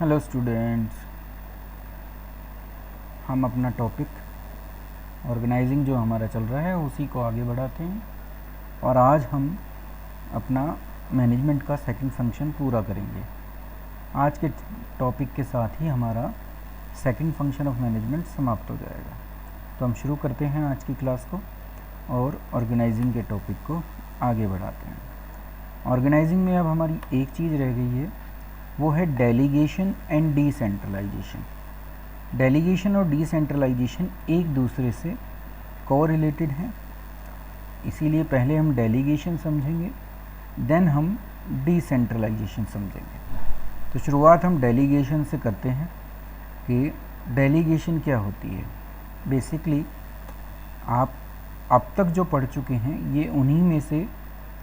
Hello students, हम अपना topic organising जो हमारा चल रहा है उसी को आगे बढ़ाते हैं और आज हम अपना मैनेजमेंट का सेकंड फंक्शन पूरा करेंगे। आज के टॉपिक के साथ ही हमारा सेकंड फंक्शन ऑफ मैनेजमेंट समाप्त हो जाएगा। तो हम शुरू करते हैं आज की क्लास को और ऑर्गेनाइजिंग के टॉपिक को आगे बढ़ाते हैं। ऑर्गेनाइजिंग में अब हमारी एक चीज़ रह गई है, वो है डेलीगेशन एंड डिसेंट्रलाइजेशन। डेलीगेशन और डिसेंट्रलाइजेशन एक दूसरे से कोरिलेटेड हैं, इसीलिए पहले हम डेलीगेशन समझेंगे, देन हम डिसेंट्रलाइजेशन समझेंगे। तो शुरुआत हम डेलीगेशन से करते हैं कि डेलीगेशन क्या होती है। बेसिकली आप अब तक जो पढ़ चुके हैं ये उन्हीं में से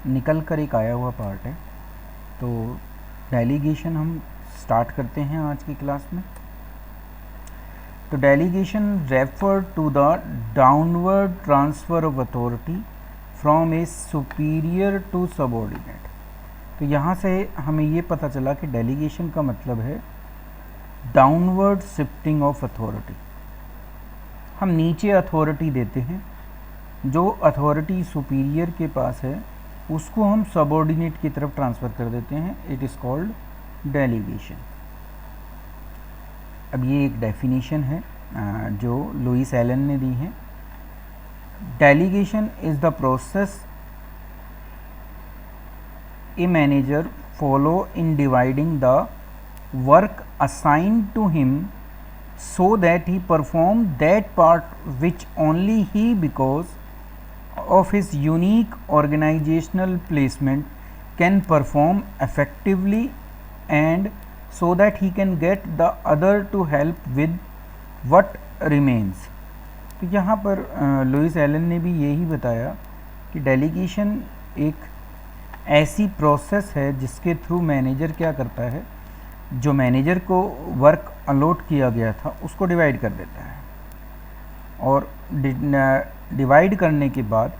निकल कर एक आया हुआ पार्ट है। तो डेलीगेशन हम स्टार्ट करते हैं आज की क्लास में। तो delegation refer to the downward transfer of authority from a superior to subordinate. तो यहाँ से हमें ये पता चला कि डेलीगेशन का मतलब है डाउनवर्ड शिफ्टिंग ऑफ अथॉरिटी। हम नीचे अथॉरिटी देते हैं, जो अथॉरिटी सुपीरियर के पास है उसको हम सबऑर्डिनेट की तरफ ट्रांसफ़र कर देते हैं। It is called delegation. अब ये एक डेफिनेशन है जो लुइस एलन ने दी है। Delegation is the process a manager follow in dividing the work assigned to him so that he perform that part which only he, because of his unique organizational placement, can perform effectively, and so that he can get the other to help with what remains। तो यहाँ पर Louis Elon ने भी यही बताया कि delegation एक ऐसी प्रोसेस है जिसके थ्रू मैनेजर क्या करता है, जो मैनेजर को वर्क अलॉट किया गया था उसको डिवाइड कर देता है और डिवाइड करने के बाद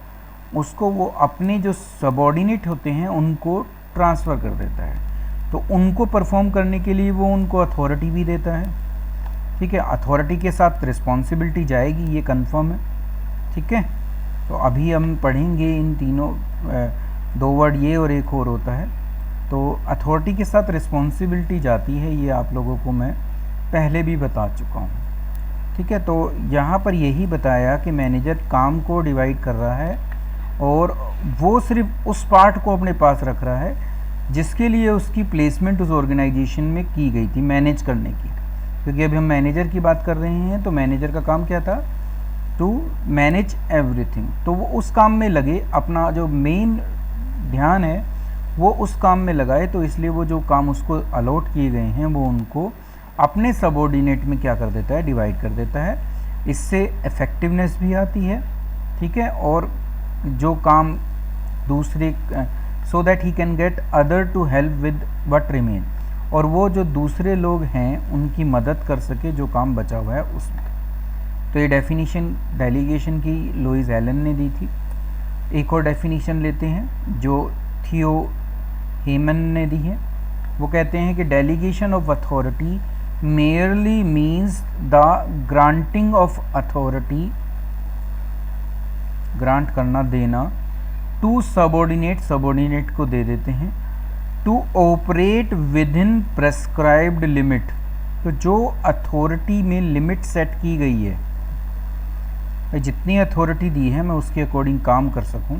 उसको वो अपने जो सबऑर्डिनेट होते हैं उनको ट्रांसफ़र कर देता है। तो उनको परफॉर्म करने के लिए वो उनको अथॉरिटी भी देता है। ठीक है, अथॉरिटी के साथ रिस्पॉन्सिबिलिटी जाएगी, ये कंफर्म है। ठीक है, तो अभी हम पढ़ेंगे इन तीनों, दो वर्ड ये और एक और होता है। तो अथॉरिटी के साथ रिस्पॉन्सिबिलिटी जाती है, ये आप लोगों को मैं पहले भी बता चुका हूँ। ठीक है, तो यहाँ पर यही बताया कि मैनेजर काम को डिवाइड कर रहा है और वो सिर्फ उस पार्ट को अपने पास रख रहा है जिसके लिए उसकी प्लेसमेंट उस ऑर्गेनाइजेशन में की गई थी मैनेज करने की। क्योंकि अभी हम मैनेजर की बात कर रहे हैं, तो मैनेजर का काम क्या था, टू मैनेज एवरीथिंग। तो वो उस काम में लगे, अपना जो मेन ध्यान है वो उस काम में लगाए। तो इसलिए वो जो काम उसको अलॉट किए गए हैं वो उनको अपने सबऑर्डिनेट में क्या कर देता है, डिवाइड कर देता है। इससे इफ़ेक्टिवनेस भी आती है। ठीक है, और जो काम दूसरे, so that he can get other to help with what remain, और वो जो दूसरे लोग हैं उनकी मदद कर सके जो काम बचा हुआ है उसमें। तो ये डेफिनेशन डेलीगेशन की लुइस एलन ने दी थी। एक और डेफिनेशन लेते हैं जो थियो हेमन ने दी है। वो कहते हैं कि delegation of authority merely means the granting of authority, grant करना, देना, टू सबऑर्डिनेट, सबऑर्डिनेट को दे देते हैं, to operate within prescribed limit. तो जो अथॉरिटी में लिमिट सेट की गई है, जितनी अथॉरिटी दी है मैं उसके अकॉर्डिंग काम कर सकूं,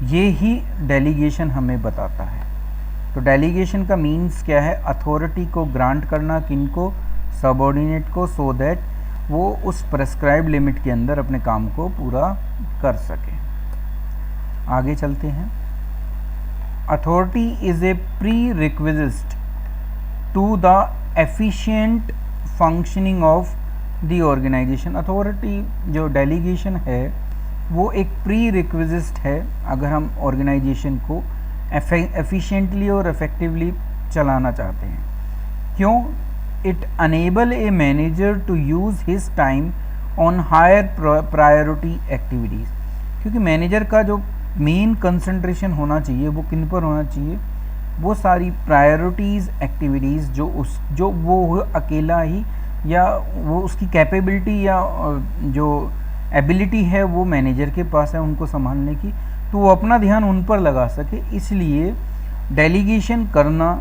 ये ही डेलीगेशन हमें बताता है। तो डेलीगेशन का मीन्स क्या है, अथॉरिटी को ग्रांट करना, किनको, सबऑर्डिनेट को, सो दैट वो उस प्रेस्क्राइब लिमिट के अंदर अपने काम को पूरा कर सके। आगे चलते हैं। Authority is a prerequisite to the efficient functioning of the organisation. Authority जो डेलीगेशन है वो एक प्री रिक्विजिट है अगर हम ऑर्गेनाइजेशन को एफिशिएंटली और इफ़ेक्टिवली चलाना चाहते हैं। क्यों? It enable a manager to use his time on higher priority activities. क्योंकि मैनेजर का जो मेन कंसंट्रेशन होना चाहिए वो किन पर होना चाहिए, वो सारी प्रायोरिटीज़ एक्टिविटीज़ जो वो अकेला ही या वो उसकी कैपेबिलिटी या जो एबिलिटी है वो मैनेजर के पास है उनको संभालने की, तो वो अपना ध्यान उन पर लगा सके। इसलिए डेलीगेशन करना,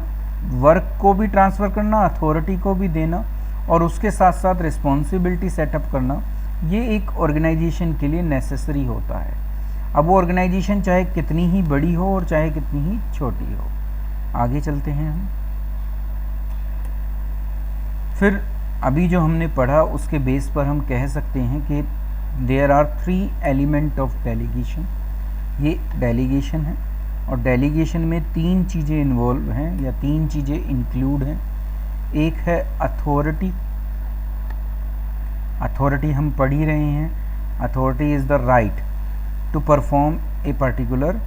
वर्क को भी ट्रांसफ़र करना, अथॉरिटी को भी देना और उसके साथ साथ रिस्पॉन्सिबिलिटी सेटअप करना, ये एक ऑर्गेनाइजेशन के लिए नेसेसरी होता है। अब वो ऑर्गेनाइजेशन चाहे कितनी ही बड़ी हो और चाहे कितनी ही छोटी हो। आगे चलते हैं हम। फिर अभी जो हमने पढ़ा उसके बेस पर हम कह सकते हैं कि there are 3 element of delegation. ये डेलीगेशन है और डेलीगेशन में 3 चीज़ें इन्वॉल्व हैं या 3 चीज़ें इंक्लूड हैं। एक है अथॉरिटी। अथॉरिटी हम पढ़ ही रहे हैं, authority is the right to perform a particular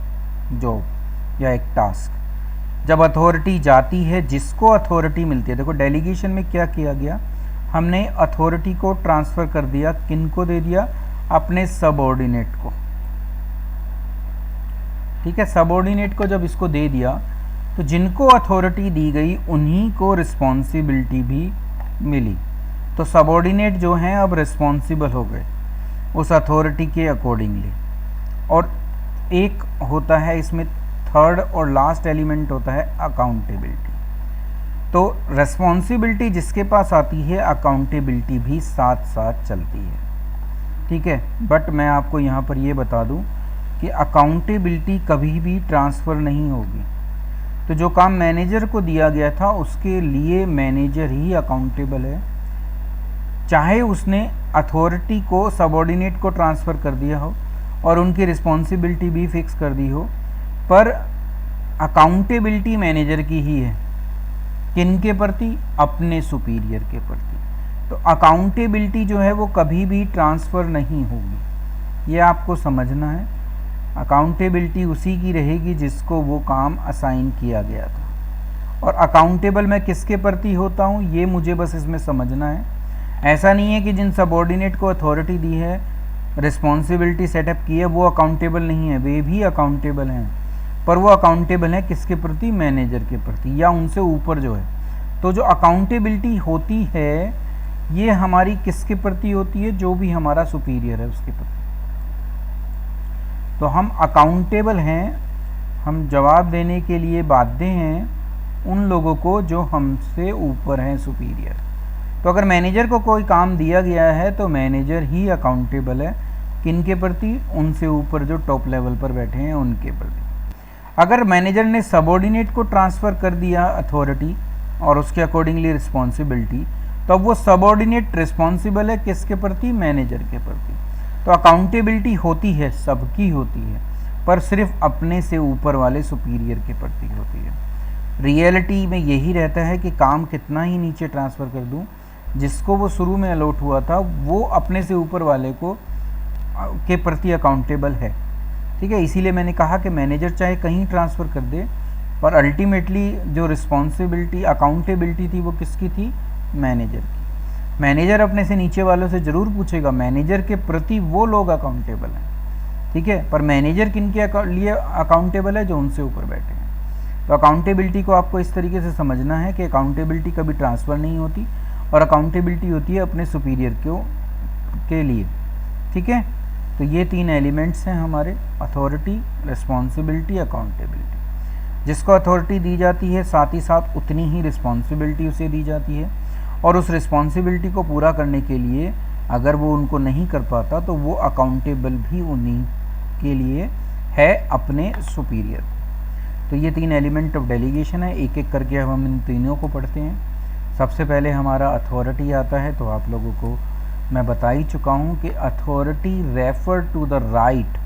job या एक टास्क। जब अथॉरिटी जाती है, जिसको अथॉरिटी मिलती है, देखो डेलीगेशन में क्या किया गया, हमने अथॉरिटी को ट्रांसफ़र कर दिया, किन को दे दिया, अपने सबऑर्डिनेट को। ठीक है, सबऑर्डिनेट को जब इसको दे दिया तो जिनको अथॉरिटी दी गई उन्हीं को रिस्पॉन्सिबिलिटी भी मिली। तो सबऑर्डिनेट जो हैं अब रिस्पॉन्सिबल हो गए उस अथॉरिटी के अकॉर्डिंगली। और एक होता है इसमें थर्ड और लास्ट एलिमेंट होता है अकाउंटेबिलिटी। तो रिस्पॉन्सिबिलिटी जिसके पास आती है, अकाउंटेबिलिटी भी साथ साथ चलती है। ठीक है, बट मैं आपको यहाँ पर ये बता दूँ कि अकाउंटेबिलिटी कभी भी ट्रांसफ़र नहीं होगी। तो जो काम मैनेजर को दिया गया था उसके लिए मैनेजर ही अकाउंटेबल है, चाहे उसने अथॉरिटी को, सबऑर्डिनेट को ट्रांसफ़र कर दिया हो और उनकी रिस्पॉन्सिबिलिटी भी फिक्स कर दी हो, पर अकाउंटेबिलिटी मैनेजर की ही है। किनके प्रति? अपने सुपीरियर के प्रति। तो अकाउंटेबिलिटी जो है वो कभी भी ट्रांसफ़र नहीं होगी, ये आपको समझना है। अकाउंटेबिलिटी उसी की रहेगी जिसको वो काम असाइन किया गया था। और अकाउंटेबल मैं किसके प्रति होता हूँ, ये मुझे बस इसमें समझना है। ऐसा नहीं है कि जिन सबऑर्डिनेट को अथॉरिटी दी है, रिस्पॉन्सिबिलिटी सेटअप की है, वो अकाउंटेबल नहीं है, वे भी अकाउंटेबल हैं, पर वो अकाउंटेबल है किसके प्रति? मैनेजर के प्रति या उनसे ऊपर जो है। तो जो अकाउंटेबिलिटी होती है ये हमारी किसके प्रति होती है? जो भी हमारा सुपीरियर है उसके प्रति। तो हम अकाउंटेबल हैं, हम जवाब देने के लिए बाध्य हैं उन लोगों को जो हमसे ऊपर हैं, सुपीरियर। तो अगर मैनेजर को कोई काम दिया गया है तो मैनेजर ही अकाउंटेबल है, किनके प्रति? उनसे ऊपर जो टॉप लेवल पर बैठे हैं उनके प्रति। अगर मैनेजर ने सबऑर्डिनेट को ट्रांसफ़र कर दिया अथॉरिटी और उसके अकॉर्डिंगली रिस्पॉन्सिबिलिटी, तो अब वो सबऑर्डिनेट रिस्पॉन्सिबल है किसके प्रति? मैनेजर के प्रति। तो अकाउंटेबिलिटी होती है, सबकी होती है, पर सिर्फ अपने से ऊपर वाले सुपीरियर के प्रति होती है। रियलिटी में यही रहता है कि काम कितना ही नीचे ट्रांसफ़र कर दूं, जिसको वो शुरू में अलॉट हुआ था वो अपने से ऊपर वाले को के प्रति अकाउंटेबल है। ठीक है, इसीलिए मैंने कहा कि मैनेजर चाहे कहीं ट्रांसफ़र कर दे, पर अल्टीमेटली जो रिस्पॉन्सिबिलिटी, अकाउंटेबिलिटी थी वो किसकी थी? मैनेजर की। मैनेजर अपने से नीचे वालों से ज़रूर पूछेगा, मैनेजर के प्रति वो लोग अकाउंटेबल हैं। ठीक है, पर मैनेजर किनके लिए अकाउंटेबल है? जो उनसे ऊपर बैठे हैं। तो अकाउंटेबिलिटी को आपको इस तरीके से समझना है कि अकाउंटेबिलिटी कभी ट्रांसफ़र नहीं होती और अकाउंटेबिलिटी होती है अपने सुपीरियर के लिए। ठीक है, तो ये 3 एलिमेंट्स हैं हमारे, अथॉरिटी, रिस्पॉन्सिबिलिटी, अकाउंटेबिलिटी। जिसको अथॉरिटी दी जाती है साथ ही साथ उतनी ही रिस्पॉन्सिबिलिटी उसे दी जाती है, और उस रिस्पॉन्सिबिलिटी को पूरा करने के लिए अगर वो उनको नहीं कर पाता तो वो अकाउंटेबल भी उन्हीं के लिए है, अपने सुपीरियर। तो ये 3 एलिमेंट ऑफ डेलीगेशन है। एक एक करके हम इन तीनों को पढ़ते हैं। सबसे पहले हमारा अथॉरिटी आता है। तो आप लोगों को मैं बता ही चुका हूँ कि authority refer to the right,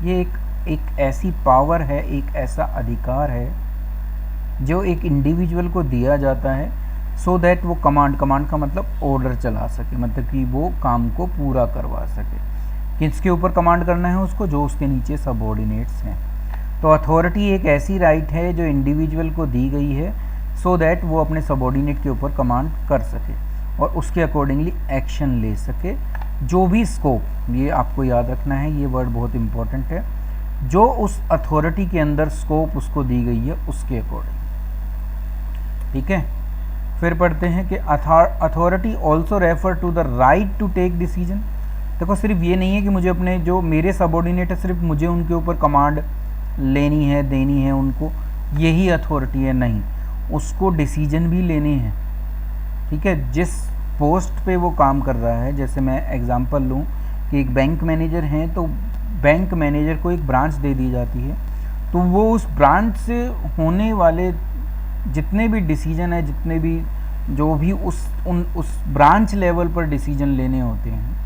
ये एक ऐसी पावर है, एक ऐसा अधिकार है जो एक इंडिविजुअल को दिया जाता है सो दैट वो कमांड का मतलब ऑर्डर चला सके, मतलब कि वो काम को पूरा करवा सके। किसके ऊपर कमांड करना है उसको? जो उसके नीचे सबऑर्डिनेट्स हैं। तो अथॉरिटी एक ऐसी राइट है जो इंडिविजुअल को दी गई है सो दैट वो अपने सबऑर्डिनेट के ऊपर कमांड कर सके और उसके अकॉर्डिंगली एक्शन ले सके। जो भी स्कोप, ये आपको याद रखना है, ये वर्ड बहुत इंपॉर्टेंट है, जो उस अथॉरिटी के अंदर स्कोप उसको दी गई है उसके अकॉर्डिंग। ठीक है। फिर पढ़ते हैं कि authority also refer to the right to take decision. देखो सिर्फ ये नहीं है कि मुझे अपने जो मेरे सबॉर्डिनेट है सिर्फ मुझे उनके ऊपर कमांड लेनी है, देनी है उनको, यही अथॉरिटी है, नहीं, उसको डिसीजन भी लेने हैं। ठीक है, जिस पोस्ट पे वो काम कर रहा है, जैसे मैं एग्जांपल लूँ कि एक बैंक मैनेजर हैं, तो बैंक मैनेजर को एक ब्रांच दे दी जाती है, तो वो उस ब्रांच से होने वाले जितने भी डिसीजन है, जितने भी जो भी उस ब्रांच लेवल पर डिसीजन लेने होते हैं,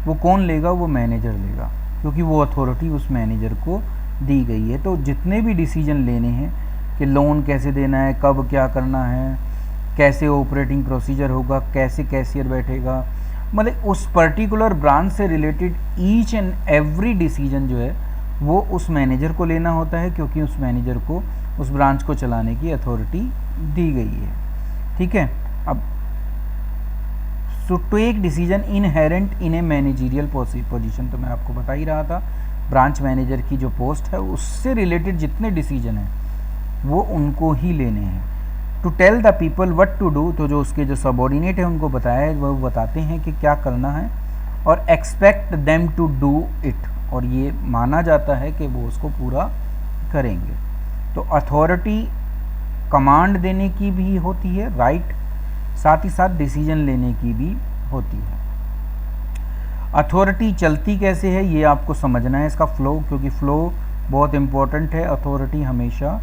वो कौन लेगा? वो मैनेजर लेगा, क्योंकि वो अथॉरिटी उस मैनेजर को दी गई है। तो जितने भी डिसीजन लेने हैं कि लोन कैसे देना है, कब क्या करना है, कैसे ऑपरेटिंग प्रोसीजर होगा, कैसे कैशियर बैठेगा, मतलब उस पर्टिकुलर ब्रांच से related each and every decision जो है वो उस मैनेजर को लेना होता है, क्योंकि उस मैनेजर को उस ब्रांच को चलाने की अथॉरिटी दी गई है। ठीक है, अब to take decision inherent in a managerial position, तो मैं आपको बता ही रहा था, ब्रांच मैनेजर की जो पोस्ट है उससे रिलेटेड जितने डिसीजन हैं वो उनको ही लेने हैं। To tell the people what to do, तो जो उसके जो सबॉर्डिनेट है उनको बताया, वो बताते हैं कि क्या करना है, और expect them to do it, और ये माना जाता है कि वो उसको पूरा करेंगे। तो अथॉरिटी कमांड देने की भी होती है, राइट, साथ ही साथ डिसीजन लेने की भी होती है। अथॉरिटी चलती कैसे है ये आपको समझना है, इसका फ्लो, क्योंकि फ्लो बहुत इम्पोर्टेंट है। अथॉरिटी हमेशा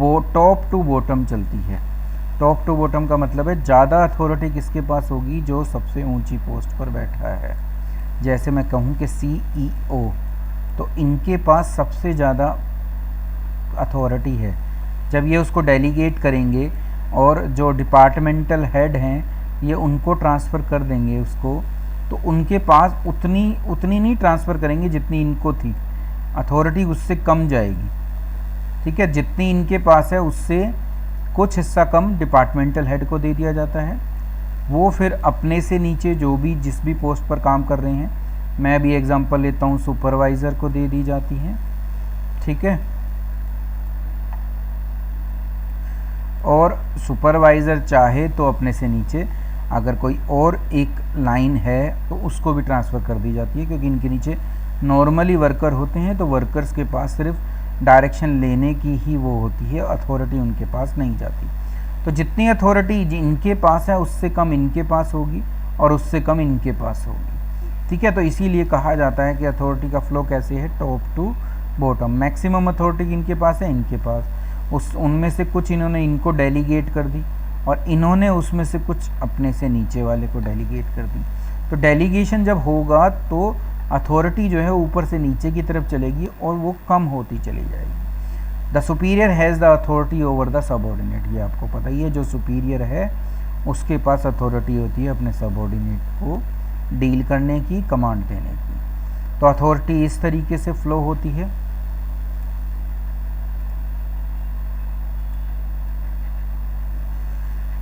टॉप टू बॉटम चलती है। टॉप टू बॉटम का मतलब है ज़्यादा अथॉरिटी किसके पास होगी? जो सबसे ऊंची पोस्ट पर बैठा है। जैसे मैं कहूँ कि CEO, तो इनके पास सबसे ज़्यादा अथॉरिटी है। जब ये उसको डेलीगेट करेंगे और जो डिपार्टमेंटल हेड हैं ये उनको ट्रांसफ़र कर देंगे उसको, तो उनके पास उतनी नहीं ट्रांसफ़र करेंगे जितनी इनको थी, अथॉरिटी उससे कम जाएगी। ठीक है, जितनी इनके पास है उससे कुछ हिस्सा कम डिपार्टमेंटल हेड को दे दिया जाता है। वो फिर अपने से नीचे जो भी जिस भी पोस्ट पर काम कर रहे हैं, मैं अभी एग्जांपल लेता हूँ, सुपरवाइज़र को दे दी जाती है। ठीक है, और सुपरवाइज़र चाहे तो अपने से नीचे अगर कोई और एक लाइन है तो उसको भी ट्रांसफ़र कर दी जाती है, क्योंकि इनके नीचे नॉर्मली वर्कर होते हैं, तो वर्कर्स के पास सिर्फ डायरेक्शन लेने की ही वो होती है, अथॉरिटी उनके पास नहीं जाती। तो जितनी अथॉरिटी इनके पास है उससे कम इनके पास होगी, और उससे कम इनके पास होगी। ठीक है, तो इसीलिए कहा जाता है कि अथॉरिटी का फ्लो कैसे है? Top to bottom. Maximum authority इनके पास है, इनके पास उनमें से कुछ इन्होंने इनको डेलीगेट कर दी, और इन्होंने उसमें से कुछ अपने से नीचे वाले को डेलीगेट कर दी। तो डेलीगेशन जब होगा तो अथॉरिटी जो है ऊपर से नीचे की तरफ चलेगी और वो कम होती चली जाएगी। The superior has the authority over the subordinate, ये आपको पता ही है, जो सुपीरियर है उसके पास अथॉरिटी होती है अपने सबऑर्डिनेट को डील करने की, कमांड देने की। तो अथॉरिटी इस तरीके से फ्लो होती है।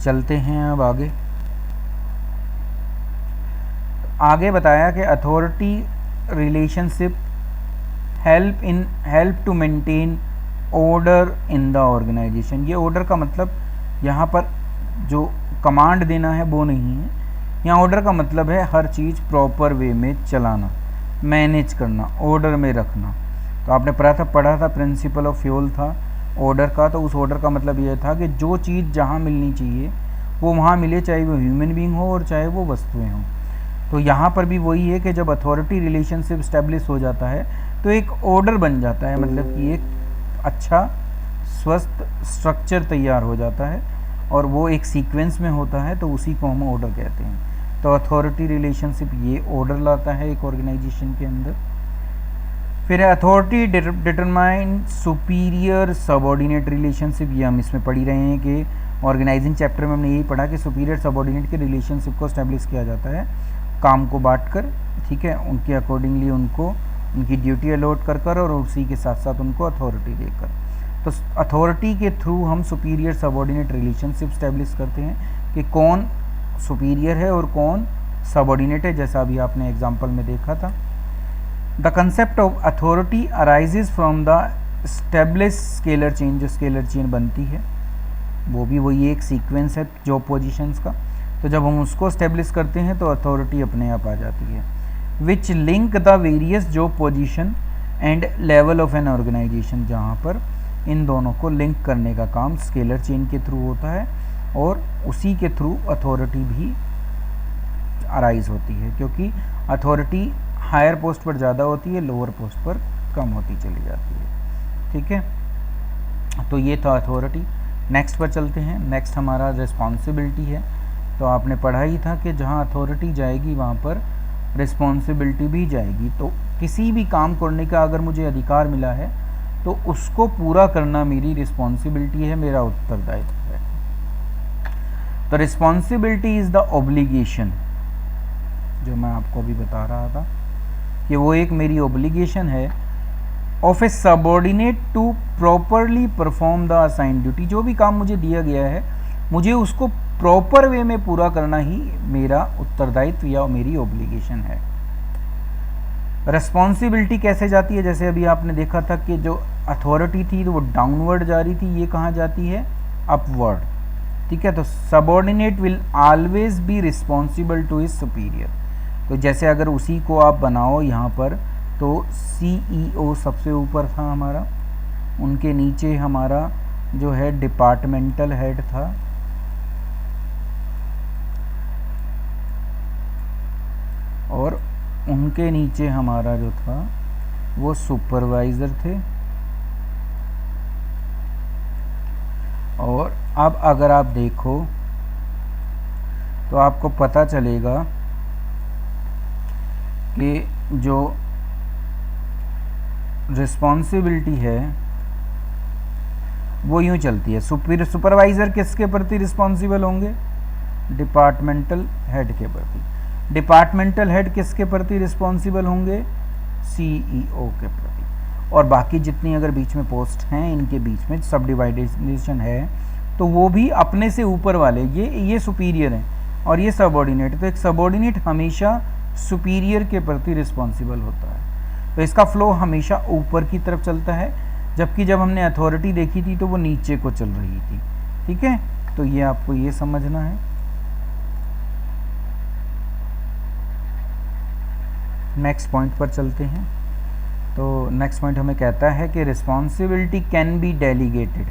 चलते हैं अब आगे। आगे बताया कि authority relationship help to maintain order in the organisation. ये ऑर्डर का मतलब यहाँ पर जो कमांड देना है वो नहीं है, यहाँ ऑर्डर का मतलब है हर चीज़ प्रॉपर वे में चलाना, मैनेज करना, ऑर्डर में रखना। तो आपने पढ़ा था प्रिंसिपल ऑफ फ्यूल था ऑर्डर का, तो उस ऑर्डर का मतलब ये था कि जो चीज़ जहाँ मिलनी चाहिए वो वहाँ मिले, चाहे वो ह्यूमन बीइंग हो और चाहे वो वस्तुएं हों। तो यहाँ पर भी वही है कि जब अथॉरिटी रिलेशनशिप इस्टेब्लिश हो जाता है तो एक ऑर्डर बन जाता है, मतलब कि एक अच्छा स्वस्थ स्ट्रक्चर तैयार हो जाता है, और वो एक सीक्वेंस में होता है, तो उसी को हम ऑर्डर कहते हैं। तो अथॉरिटी रिलेशनशिप ये ऑर्डर लाता है एक ऑर्गेनाइजेशन के अंदर। फिर authority determine superior subordinate relationship, ये हम इसमें पढ़ ही रहे हैं कि ऑर्गेनाइजिंग चैप्टर में हमने यही पढ़ा कि सुपीरियर सबऑर्डिनेट के रिलेशनशिप को इस्टेब्लिश किया जाता है काम को बांटकर। ठीक है, उनके अकॉर्डिंगली उनको उनकी ड्यूटी अलॉट कर कर और उसी के साथ साथ उनको अथॉरिटी देकर। तो अथॉरिटी के थ्रू हम सुपीरियर सबऑर्डिनेट रिलेशनशिप इस्टेब्लिश करते हैं कि कौन सुपीरियर है और कौन सबऑर्डिनेट है, जैसा अभी आपने एग्जाम्पल में देखा था। The concept of authority arises from the establish scalar chain, जो स्केलर चेन बनती है वो भी वही एक सीक्वेंस है जॉब पोजीशंस का। तो जब हम उसको स्टेब्लिश करते हैं तो अथॉरिटी अपने आप आ जाती है। Which link the various job position and level of an organisation, जहाँ पर इन दोनों को लिंक करने का काम स्केलर चेन के थ्रू होता है और उसी के थ्रू अथॉरिटी भी अराइज होती है, क्योंकि अथॉरिटी हायर पोस्ट पर ज़्यादा होती है, लोअर पोस्ट पर कम होती चली जाती है। ठीक है, तो ये था अथॉरिटी। नेक्स्ट पर चलते हैं। नेक्स्ट हमारा रिस्पॉन्सिबिलिटी है। तो आपने पढ़ा ही था कि जहाँ अथॉरिटी जाएगी वहाँ पर रिस्पॉन्सिबिलिटी भी जाएगी। तो किसी भी काम करने का अगर मुझे अधिकार मिला है तो उसको पूरा करना मेरी रिस्पॉन्सिबिलिटी है, मेरा उत्तरदायित्व है। तो रिस्पॉन्सिबिलिटी इज़ द ऑब्लिगेशन, जो मैं आपको अभी बता रहा था कि वो एक मेरी ऑब्लिगेशन है of a subordinate to properly perform the assigned duty. जो भी काम मुझे दिया गया है मुझे उसको प्रॉपर वे में पूरा करना ही मेरा उत्तरदायित्व या मेरी ऑब्लिगेशन है। रिस्पॉन्सिबिलिटी कैसे जाती है, जैसे अभी आपने देखा था कि जो अथॉरिटी थी तो वो डाउनवर्ड जा रही थी, ये कहाँ जाती है, अपवर्ड। ठीक है, तो subordinate will always be responsible to his superior. तो जैसे अगर उसी को आप बनाओ यहाँ पर, तो CEO सबसे ऊपर था हमारा, उनके नीचे हमारा जो है डिपार्टमेंटल हेड था, और उनके नीचे हमारा जो था वो सुपरवाइज़र थे। और अब अगर आप देखो तो आपको पता चलेगा कि जो रिस्पॉन्सिबिलिटी है वो यूँ चलती है। सुपरवाइज़र किसके प्रति रिस्पॉन्सिबल होंगे, डिपार्टमेंटल हेड के प्रति। डिपार्टमेंटल हेड किसके प्रति रिस्पॉन्सिबल होंगे, CEO के प्रति। और बाकी जितनी अगर बीच में पोस्ट हैं इनके बीच में सब डिवाइडेशन है तो वो भी अपने से ऊपर वाले, ये सुपीरियर हैं और ये सबऑर्डिनेट। तो एक सबऑर्डिनेट हमेशा सुपीरियर के प्रति रिस्पॉन्सिबल होता है। तो इसका फ्लो हमेशा ऊपर की तरफ चलता है, जबकि जब हमने अथॉरिटी देखी थी तो वो नीचे को चल रही थी। ठीक है, तो ये आपको ये समझना है। नेक्स्ट पॉइंट पर चलते हैं। तो नेक्स्ट पॉइंट हमें कहता है कि रिस्पॉन्सिबिलिटी कैन बी डेलीगेटेड।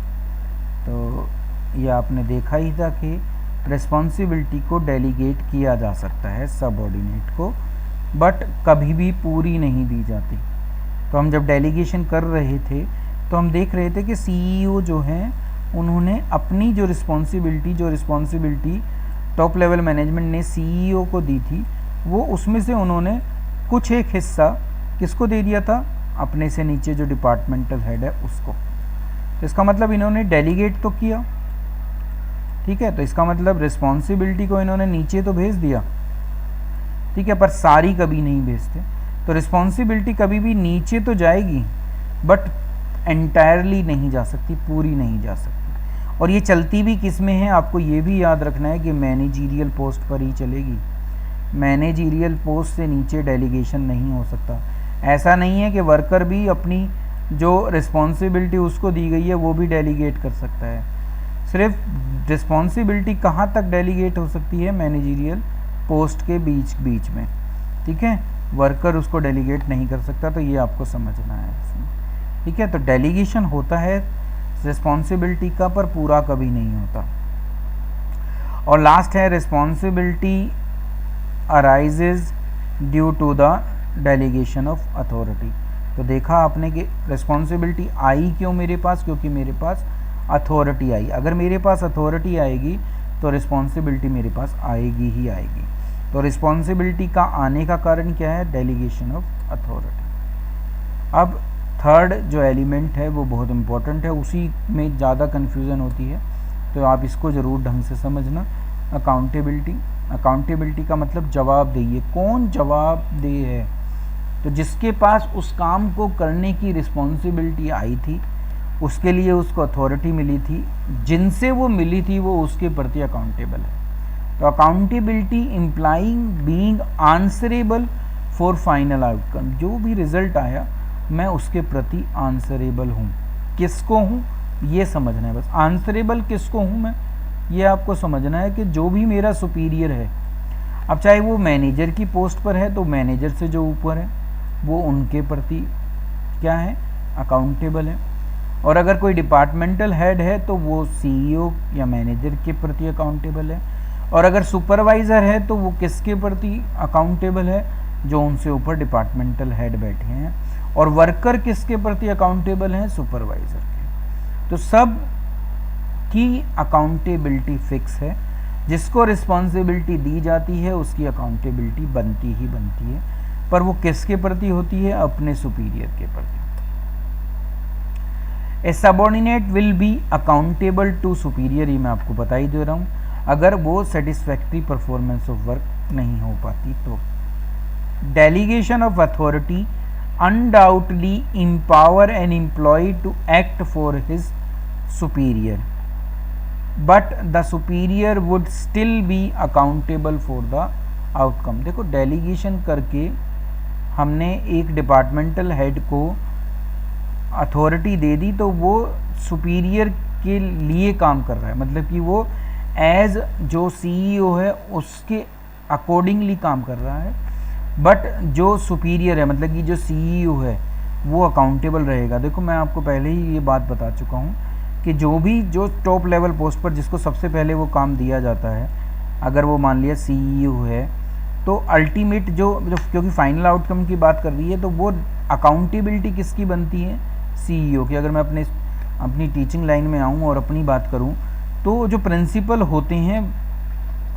तो ये आपने देखा ही था कि रिस्पॉन्सिबिलिटी को डेलीगेट किया जा सकता है सबऑर्डिनेट को, बट कभी भी पूरी नहीं दी जाती। तो हम जब डेलीगेशन कर रहे थे तो हम देख रहे थे कि CEO जो हैं उन्होंने अपनी जो रिस्पॉन्सिबिलिटी टॉप लेवल मैनेजमेंट ने CEO को दी थी, वो उसमें से उन्होंने कुछ एक हिस्सा किसको दे दिया था, अपने से नीचे जो डिपार्टमेंटल हेड है उसको। तो इसका मतलब इन्होंने डेलीगेट तो किया। ठीक है, तो इसका मतलब रिस्पॉन्सिबिलिटी को इन्होंने नीचे तो भेज दिया। ठीक है, पर सारी कभी नहीं भेजते। तो रिस्पॉन्सिबिलिटी कभी भी नीचे तो जाएगी बट एंटायरली नहीं जा सकती, पूरी नहीं जा सकती। और ये चलती भी किस में है, आपको ये भी याद रखना है कि मैनेजीरियल पोस्ट पर ही चलेगी। मैनेजीरियल पोस्ट से नीचे डेलीगेशन नहीं हो सकता। ऐसा नहीं है कि वर्कर भी अपनी जो रिस्पॉन्सिबिलिटी उसको दी गई है वो भी डेलीगेट कर सकता है। सिर्फ रिस्पॉन्सिबिलिटी कहाँ तक डेलीगेट हो सकती है, मैनेजीरियल पोस्ट के बीच में। ठीक है, वर्कर उसको डेलीगेट नहीं कर सकता। तो ये आपको समझना है इसमें। ठीक है, तो डेलीगेशन होता है रिस्पॉन्सिबिलिटी का, पर पूरा कभी नहीं होता। और लास्ट है responsibility arises due to the delegation of authority. तो देखा आपने कि रिस्पॉन्सिबिलिटी आई क्यों मेरे पास, क्योंकि मेरे पास अथॉरिटी आई। अगर मेरे पास अथॉरिटी आएगी तो रिस्पॉन्सिबिलिटी मेरे पास आएगी ही आएगी। तो रिस्पॉन्सिबिलिटी का आने का कारण क्या है, डेलीगेशन ऑफ अथॉरिटी। अब थर्ड जो एलिमेंट है वो बहुत इम्पोर्टेंट है, उसी में ज़्यादा कन्फ्यूज़न होती है, तो आप इसको ज़रूर ढंग से समझना। अकाउंटेबिलिटी। अकाउंटेबिलिटी का मतलब जवाबदेही। कौन जवाबदेह है, तो जिसके पास उस काम को करने की रिस्पॉन्सिबिलिटी आई थी, उसके लिए उसको अथॉरिटी मिली थी, जिनसे वो मिली थी वो उसके प्रति अकाउंटेबल है। तो accountability implying being answerable for final outcome. जो भी रिजल्ट आया मैं उसके प्रति आंसरेबल हूँ। किसको हूँ, ये समझना है बस। आंसरेबल किसको हूँ मैं, ये आपको समझना है कि जो भी मेरा सुपीरियर है, अब चाहे वो मैनेजर की पोस्ट पर है तो मैनेजर से जो ऊपर है वो उनके प्रति क्या है, अकाउंटेबल है। और अगर कोई डिपार्टमेंटल हेड है तो वो सीईओ या मैनेजर के प्रति अकाउंटेबल है। और अगर सुपरवाइज़र है तो वो किसके प्रति अकाउंटेबल है, जो उनसे ऊपर डिपार्टमेंटल हेड बैठे हैं। और वर्कर किसके प्रति अकाउंटेबल हैं, सुपरवाइज़र के। तो सब की अकाउंटेबिलिटी फिक्स है, जिसको रिस्पॉन्सिबिलिटी दी जाती है उसकी अकाउंटेबिलिटी बनती ही बनती है, पर वो किसके प्रति होती है, अपने सुपीरियर के प्रति। A subordinate will be accountable to superior, ये मैं आपको बता ही दे रहा हूँ, अगर वो सेटिस्फैक्ट्री परफॉर्मेंस ऑफ वर्क नहीं हो पाती तो। Delegation of authority undoubtedly empower an employee to act for his superior, but the superior would still be accountable for the outcome। देखो डेलीगेशन करके हमने एक डिपार्टमेंटल हेड को अथॉरिटी दे दी तो वो सुपीरियर के लिए काम कर रहा है, मतलब कि वो एज जो सीईओ है उसके अकॉर्डिंगली काम कर रहा है। बट जो सुपीरियर है, मतलब कि जो सीईओ है, वो अकाउंटेबल रहेगा। देखो मैं आपको पहले ही ये बात बता चुका हूँ कि जो टॉप लेवल पोस्ट पर जिसको सबसे पहले वो काम दिया जाता है, अगर वो मान लिया सीईओ है, तो अल्टीमेट जो क्योंकि फाइनल आउटकम की बात कर रही है, तो वो अकाउंटेबिलिटी किसकी बनती है, सीईओ की। अगर मैं अपनी टीचिंग लाइन में आऊँ और अपनी बात करूँ, तो जो प्रिंसिपल होते हैं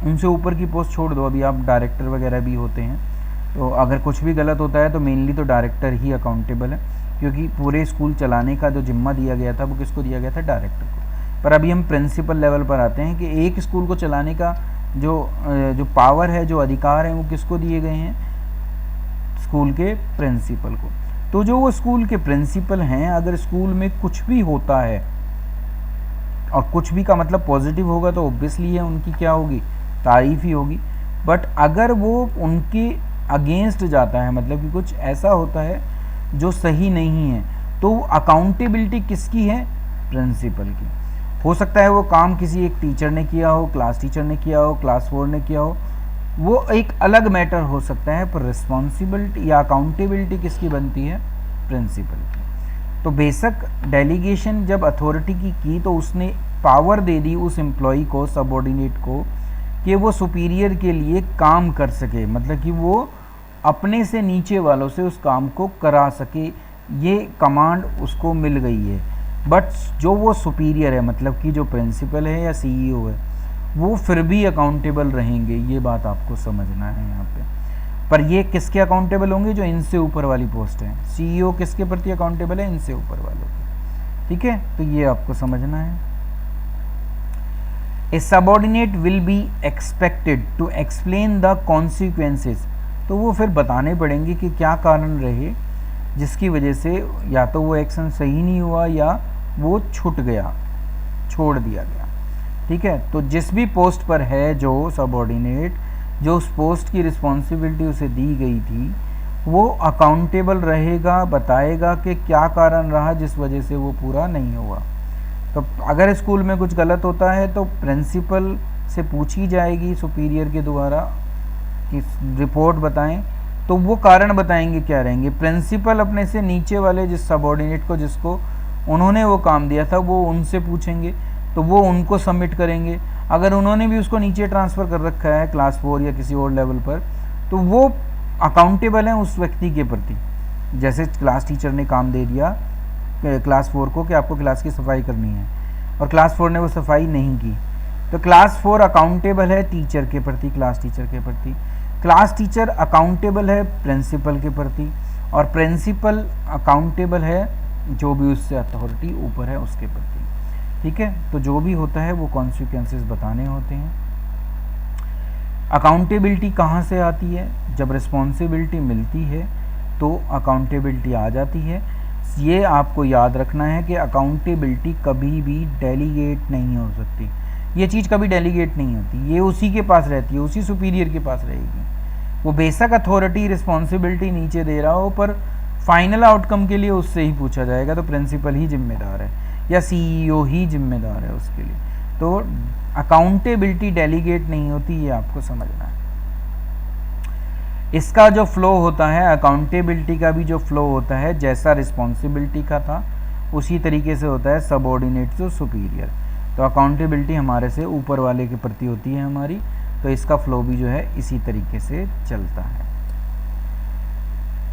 उनसे ऊपर की पोस्ट छोड़ दो, अभी आप डायरेक्टर वगैरह भी होते हैं, तो अगर कुछ भी गलत होता है तो मेनली तो डायरेक्टर ही अकाउंटेबल है, क्योंकि पूरे स्कूल चलाने का जो जिम्मा दिया गया था वो किसको दिया गया था, डायरेक्टर को। पर अभी हम प्रिंसिपल लेवल पर आते हैं कि एक स्कूल को चलाने का जो पावर है, जो अधिकार है, वो किसको दिए गए हैं, स्कूल के प्रिंसिपल को। तो जो वो स्कूल के प्रिंसिपल हैं, अगर स्कूल में कुछ भी होता है, और कुछ भी का मतलब पॉजिटिव होगा, तो ऑब्वियसली है उनकी क्या होगी, तारीफ ही होगी। बट अगर वो उनके अगेंस्ट जाता है, मतलब कि कुछ ऐसा होता है जो सही नहीं है, तो अकाउंटेबिलिटी किसकी है, प्रिंसिपल की। हो सकता है वो काम किसी एक टीचर ने किया हो, क्लास टीचर ने किया हो, क्लास 4 ने किया हो, वो एक अलग मैटर हो सकता है, पर रिस्पॉन्सिबिलिटी या अकाउंटेबिलिटी किसकी बनती है, प्रिंसिपल की। तो बेशक डेलीगेशन जब अथॉरिटी की तो उसने पावर दे दी उस एम्प्लॉय को, सबऑर्डिनेट को, कि वो सुपीरियर के लिए काम कर सके, मतलब कि वो अपने से नीचे वालों से उस काम को करा सके, ये कमांड उसको मिल गई है। बट जो वो सुपीरियर है, मतलब कि जो प्रिंसिपल है या सीईओ है, वो फिर भी अकाउंटेबल रहेंगे, ये बात आपको समझना है यहाँ पे। पर ये किसके अकाउंटेबल होंगे, जो इनसे ऊपर वाली पोस्ट है। सीईओ किसके प्रति अकाउंटेबल है, इनसे ऊपर वालों के। ठीक है, तो ये आपको समझना है। A subordinate will be expected to explain the consequences, तो वो फिर बताने पड़ेंगे कि क्या कारण रहे जिसकी वजह से या तो वो एक्शन सही नहीं हुआ या वो छूट गया, छोड़ दिया गया। ठीक है, तो जिस भी पोस्ट पर है जो सबऑर्डिनेट, जो उस पोस्ट की रिस्पॉन्सिबिलिटी उसे दी गई थी, वो अकाउंटेबल रहेगा, बताएगा कि क्या कारण रहा जिस वजह से वो पूरा नहीं हुआ। तो अगर स्कूल में कुछ गलत होता है तो प्रिंसिपल से पूछी जाएगी सुपीरियर के द्वारा कि रिपोर्ट बताएं, तो वो कारण बताएंगे क्या रहेंगे। प्रिंसिपल अपने से नीचे वाले जिस सबऑर्डिनेट को, जिसको उन्होंने वो काम दिया था, वो उनसे पूछेंगे, तो वो उनको सबमिट करेंगे। अगर उन्होंने भी उसको नीचे ट्रांसफ़र कर रखा है क्लास 4 या किसी और लेवल पर, तो वो अकाउंटेबल हैं उस व्यक्ति के प्रति। जैसे क्लास टीचर ने काम दे दिया क्लास 4 को कि आपको क्लास की सफाई करनी है, और क्लास 4 ने वो सफाई नहीं की, तो क्लास 4 अकाउंटेबल है टीचर के प्रति, क्लास टीचर के प्रति। क्लास टीचर अकाउंटेबल है प्रिंसिपल के प्रति, और प्रिंसिपल अकाउंटेबल है जो भी उससे अथॉरिटी ऊपर है उसके प्रति। ठीक है, तो जो भी होता है वो कॉन्सिक्वेंसेस बताने होते हैं। अकाउंटेबिलिटी कहाँ से आती है, जब रिस्पॉन्सिबिलिटी मिलती है तो अकाउंटेबिलिटी आ जाती है। ये आपको याद रखना है कि अकाउंटेबिलिटी कभी भी डेलीगेट नहीं हो सकती, ये चीज़ कभी डेलीगेट नहीं होती, ये उसी के पास रहती है, उसी सुपीरियर के पास रहेगी। वो बेशक अथॉरिटी रिस्पॉन्सिबिलिटी नीचे दे रहा हो, पर फाइनल आउटकम के लिए उससे ही पूछा जाएगा, तो प्रिंसिपल ही जिम्मेदार है। या सीईओ ही जिम्मेदार है उसके लिए। तो अकाउंटेबिलिटी डेलीगेट नहीं होती, ये आपको समझना है। इसका जो फ्लो होता है, अकाउंटेबिलिटी का भी जो फ्लो होता है, जैसा रिस्पॉन्सिबिलिटी का था उसी तरीके से होता है सबऑर्डिनेट टू सुपीरियर। तो अकाउंटेबिलिटी हमारे से ऊपर वाले के प्रति होती है हमारी, तो इसका फ्लो भी जो है इसी तरीके से चलता है।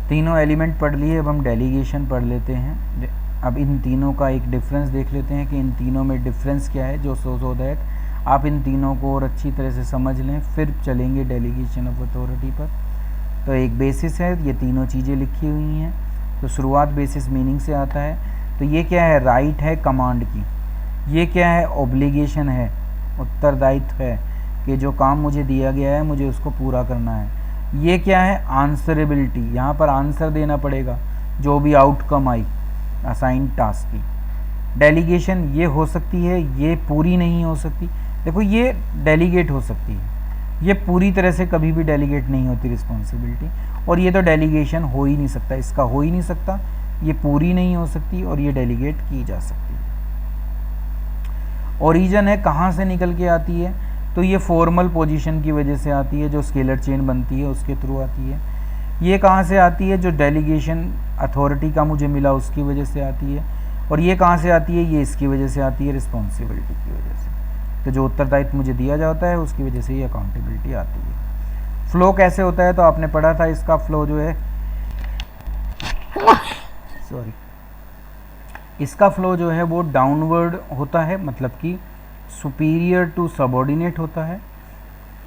तीनों एलिमेंट पढ़ लिए, अब हम डेलीगेशन पढ़ लेते हैं। अब इन तीनों का एक डिफरेंस देख लेते हैं कि इन तीनों में डिफरेंस क्या है, जो सो दैट आप इन तीनों को और अच्छी तरह से समझ लें, फिर चलेंगे डेलीगेशन ऑफ अथॉरिटी पर। तो एक बेसिस है, ये तीनों चीज़ें लिखी हुई हैं। तो शुरुआत बेसिस मीनिंग से आता है। तो ये क्या है, राइट है कमांड की। ये क्या है, ऑब्लिगेशन है, उत्तरदायित्व है कि जो काम मुझे दिया गया है मुझे उसको पूरा करना है। ये क्या है, आंसरेबिलिटी, यहाँ पर आंसर देना पड़ेगा जो भी आउटकम आई असाइन टास्क की। डेलीगेशन ये हो सकती है, ये पूरी नहीं हो सकती। देखो ये डेलीगेट हो सकती है, ये पूरी तरह से कभी भी डेलीगेट नहीं होती रिस्पॉन्सिबिलिटी। और ये तो डेलीगेशन हो ही नहीं सकता, इसका हो ही नहीं सकता, ये पूरी नहीं हो सकती और ये डेलीगेट की जा सकती है। ओरिजिन है, कहाँ से निकल के आती है, तो ये फॉर्मल पोजीशन की वजह से आती है, जो स्केलर चेन बनती है उसके थ्रू आती है। ये कहाँ से आती है, जो डेलीगेशन अथॉरिटी का मुझे मिला उसकी वजह से आती है। और ये कहाँ से आती है, ये इसकी वजह से आती है, रिस्पॉन्सिबिलिटी की वजह से। तो जो उत्तरदायित्व मुझे दिया जाता है उसकी वजह से ही अकाउंटेबिलिटी आती है। फ्लो कैसे होता है, तो आपने पढ़ा था, इसका फ्लो जो है सॉरी इसका फ्लो जो है वो डाउनवर्ड होता है, मतलब कि सुपीरियर टू सबऑर्डिनेट होता है।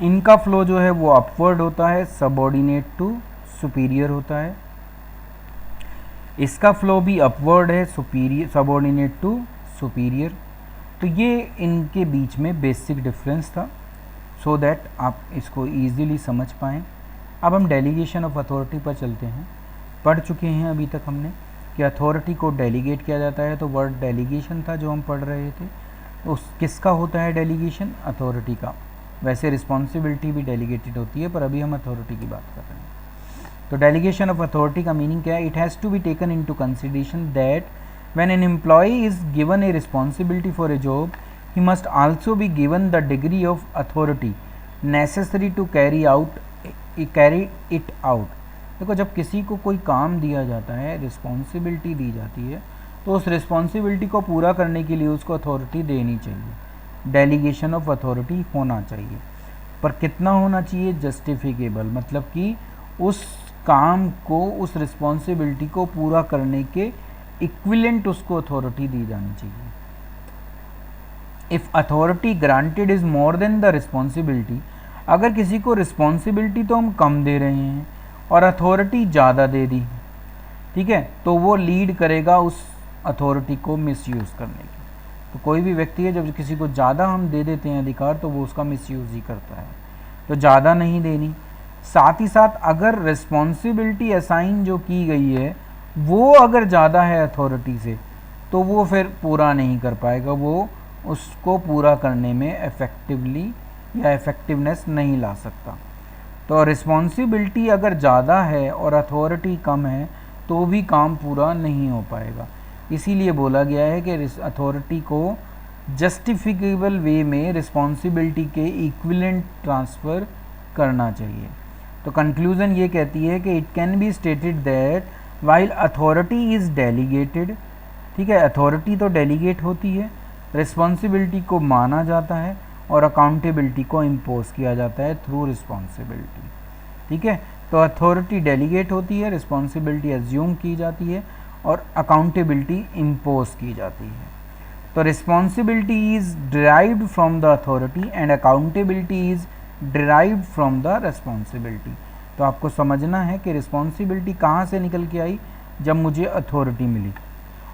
इनका फ्लो जो है वो अपवर्ड होता है, सबऑर्डिनेट टू सुपीरियर होता है। इसका फ्लो भी अपवर्ड है, सुपीरियर सबऑर्डिनेट टू सुपीरियर। तो ये इनके बीच में बेसिक डिफरेंस था, सो दैट आप इसको ईजीली समझ पाएँ। अब हम डेलीगेशन ऑफ अथॉरिटी पर चलते हैं। पढ़ चुके हैं अभी तक हमने कि अथॉरिटी को डेलीगेट किया जाता है, तो वर्ड डेलीगेशन था जो हम पढ़ रहे थे। उस किसका होता है डेलीगेशन, अथॉरिटी का। वैसे रिस्पॉन्सिबिलिटी भी डेलीगेटेड होती है, पर अभी हम अथॉरिटी की बात कर रहे हैं। तो डेलीगेशन ऑफ अथॉरिटी का मीनिंग क्या है, it has to be taken into consideration that when an employee is given a responsibility for a job, he must also be given the degree of authority necessary to carry it out. देखो जब किसी को कोई काम दिया जाता है, responsibility दी जाती है, तो उस रिस्पॉन्सिबिलिटी को पूरा करने के लिए उसको अथॉरिटी देनी चाहिए, डेलीगेशन ऑफ अथॉरिटी होना चाहिए। पर कितना होना चाहिए, जस्टिफिकेबल, मतलब कि उस काम को, उस रिस्पॉन्सिबिलिटी को पूरा करने के इक्विवेलेंट उसको अथॉरिटी दी जानी चाहिए। If authority granted is more than the responsibility, अगर किसी को रिस्पॉन्सिबिलिटी तो हम कम दे रहे हैं और अथॉरिटी ज़्यादा दे दी, ठीक है, तो वो लीड करेगा उस अथॉरिटी को मिसयूज़ करने की। तो कोई भी व्यक्ति है, जब किसी को ज़्यादा हम दे देते हैं अधिकार, तो वो उसका मिसयूज़ ही करता है। तो ज़्यादा नहीं देनी। साथ ही साथ अगर रिस्पॉन्सिबिलिटी असाइन जो की गई है वो अगर ज़्यादा है अथॉरिटी से, तो वो फिर पूरा नहीं कर पाएगा, वो उसको पूरा करने में इफ़ेक्टिवली या इफ़ेक्टिवनेस नहीं ला सकता। तो रिस्पॉन्सिबिलिटी अगर ज़्यादा है और अथॉरिटी कम है तो भी काम पूरा नहीं हो पाएगा। इसीलिए बोला गया है कि अथॉरिटी को जस्टिफिकेबल वे में रिस्पॉन्सिबिलिटी के इक्विवेलेंट ट्रांसफ़र करना चाहिए। तो कंक्लूज़न ये कहती है कि it can be stated that while authority is delegated, ठीक है, अथॉरिटी तो डेलीगेट होती है, रिस्पॉन्सिबिलिटी को माना जाता है और अकाउंटेबिलिटी को इम्पोज किया जाता है थ्रू रिस्पॉन्सिबिलिटी, ठीक है। तो अथॉरिटी डेलीगेट होती है, रिस्पॉन्सिबिलिटी एज्यूम की जाती है और अकाउंटेबिलिटी इम्पोज की जाती है। तो responsibility is derived from the authority and accountability is derived from the responsibility. तो आपको समझना है कि रिस्पॉन्सिबिलिटी कहाँ से निकल के आई, जब मुझे अथॉरिटी मिली,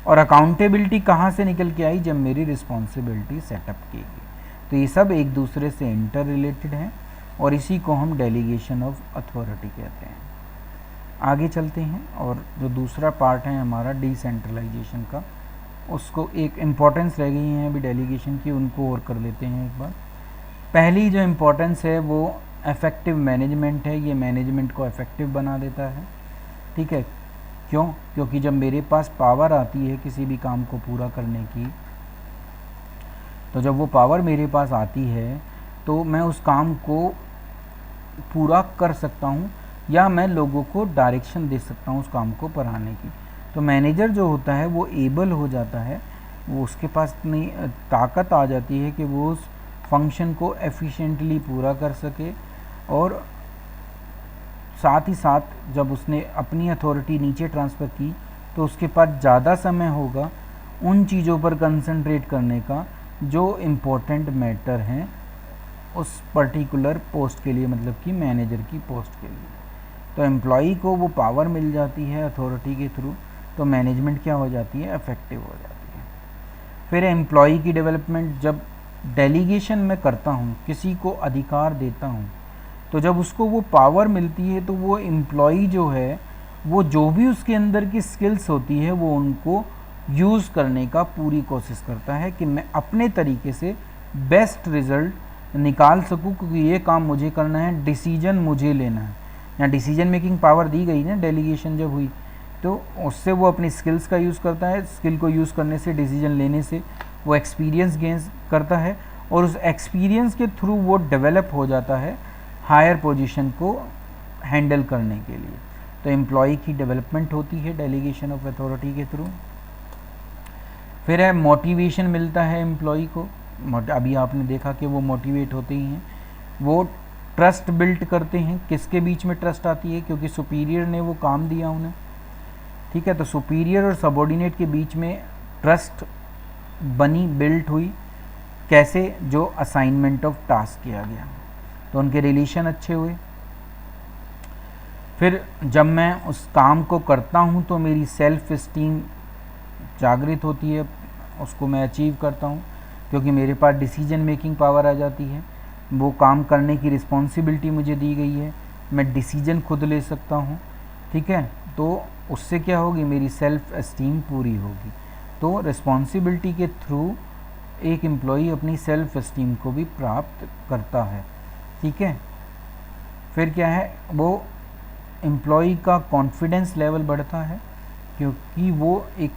और अकाउंटेबिलिटी कहाँ से निकल के आई, जब मेरी रिस्पॉन्सिबिलिटी सेटअप की गई। तो ये सब एक दूसरे से इंटर रिलेटेड हैं और इसी को हम डेलीगेशन ऑफ अथॉरिटी कहते हैं। आगे चलते हैं और जो दूसरा पार्ट है हमारा डिसेंट्रलाइजेशन का, उसको एक इम्पॉर्टेंस रह गई है अभी डेलीगेशन की, उनको और कर लेते हैं एक बार। पहली जो इम्पोर्टेंस है वो इफ़ेक्टिव मैनेजमेंट है। ये मैनेजमेंट को इफ़ेक्टिव बना देता है, ठीक है। क्यों? क्योंकि जब मेरे पास पावर आती है किसी भी काम को पूरा करने की, तो जब वो पावर मेरे पास आती है तो मैं उस काम को पूरा कर सकता हूँ या मैं लोगों को डायरेक्शन दे सकता हूँ उस काम को कराने की। तो मैनेजर जो होता है वो एबल हो जाता है, वो उसके पास इतनी ताकत आ जाती है कि वो उस फंक्शन को एफिशिएंटली पूरा कर सके, और साथ ही साथ जब उसने अपनी अथॉरिटी नीचे ट्रांसफ़र की तो उसके पास ज़्यादा समय होगा उन चीज़ों पर कंसंट्रेट करने का जो इम्पोर्टेंट मैटर हैं उस पर्टिकुलर पोस्ट के लिए, मतलब कि मैनेजर की पोस्ट के लिए। तो एम्प्लॉई को वो पावर मिल जाती है अथॉरिटी के थ्रू, तो मैनेजमेंट क्या हो जाती है, इफेक्टिव हो जाती है। फिर एम्प्लॉई की डेवलपमेंट, जब डेलीगेशन में करता हूँ, किसी को अधिकार देता हूँ, तो जब उसको वो पावर मिलती है तो वो एम्प्लॉई जो है वो जो भी उसके अंदर की स्किल्स होती है वो उनको यूज़ करने का पूरी कोशिश करता है कि मैं अपने तरीके से बेस्ट रिज़ल्ट निकाल सकूं, क्योंकि ये काम मुझे करना है, डिसीजन मुझे लेना है। यहाँ डिसीजन मेकिंग पावर दी गई ना डेलीगेशन जब हुई, तो उससे वो अपनी स्किल्स का यूज़ करता है। स्किल को यूज़ करने से, डिसीजन लेने से वो एक्सपीरियंस गेन करता है, और उस एक्सपीरियंस के थ्रू वो डेवलप हो जाता है हायर पोजीशन को हैंडल करने के लिए। तो एम्प्लॉय की डेवलपमेंट होती है डेलीगेशन ऑफ अथॉरिटी के थ्रू। फिर है मोटिवेशन मिलता है एम्प्लॉय को। अभी आपने देखा कि वो मोटिवेट होते ही हैं, वो ट्रस्ट बिल्ड करते हैं। किसके बीच में ट्रस्ट आती है, क्योंकि सुपीरियर ने वो काम दिया उन्हें, ठीक है। तो सुपीरियर और सबॉर्डिनेट के बीच में ट्रस्ट बनी, बिल्ट हुई। कैसे, जो असाइनमेंट ऑफ टास्क किया गया, तो उनके रिलेशन अच्छे हुए। फिर जब मैं उस काम को करता हूँ तो मेरी सेल्फ इस्टीम जागृत होती है, उसको मैं अचीव करता हूँ, क्योंकि मेरे पास डिसीजन मेकिंग पावर आ जाती है। वो काम करने की रिस्पॉन्सिबिलिटी मुझे दी गई है, मैं डिसीजन खुद ले सकता हूँ, ठीक है। तो उससे क्या होगी, मेरी सेल्फ एस्टीम पूरी होगी। तो रिस्पॉन्सिबिलिटी के थ्रू एक एम्प्लॉई अपनी सेल्फ एस्टीम को भी प्राप्त करता है, ठीक है। फिर क्या है, वो एम्प्लॉई का कॉन्फिडेंस लेवल बढ़ता है, क्योंकि वो एक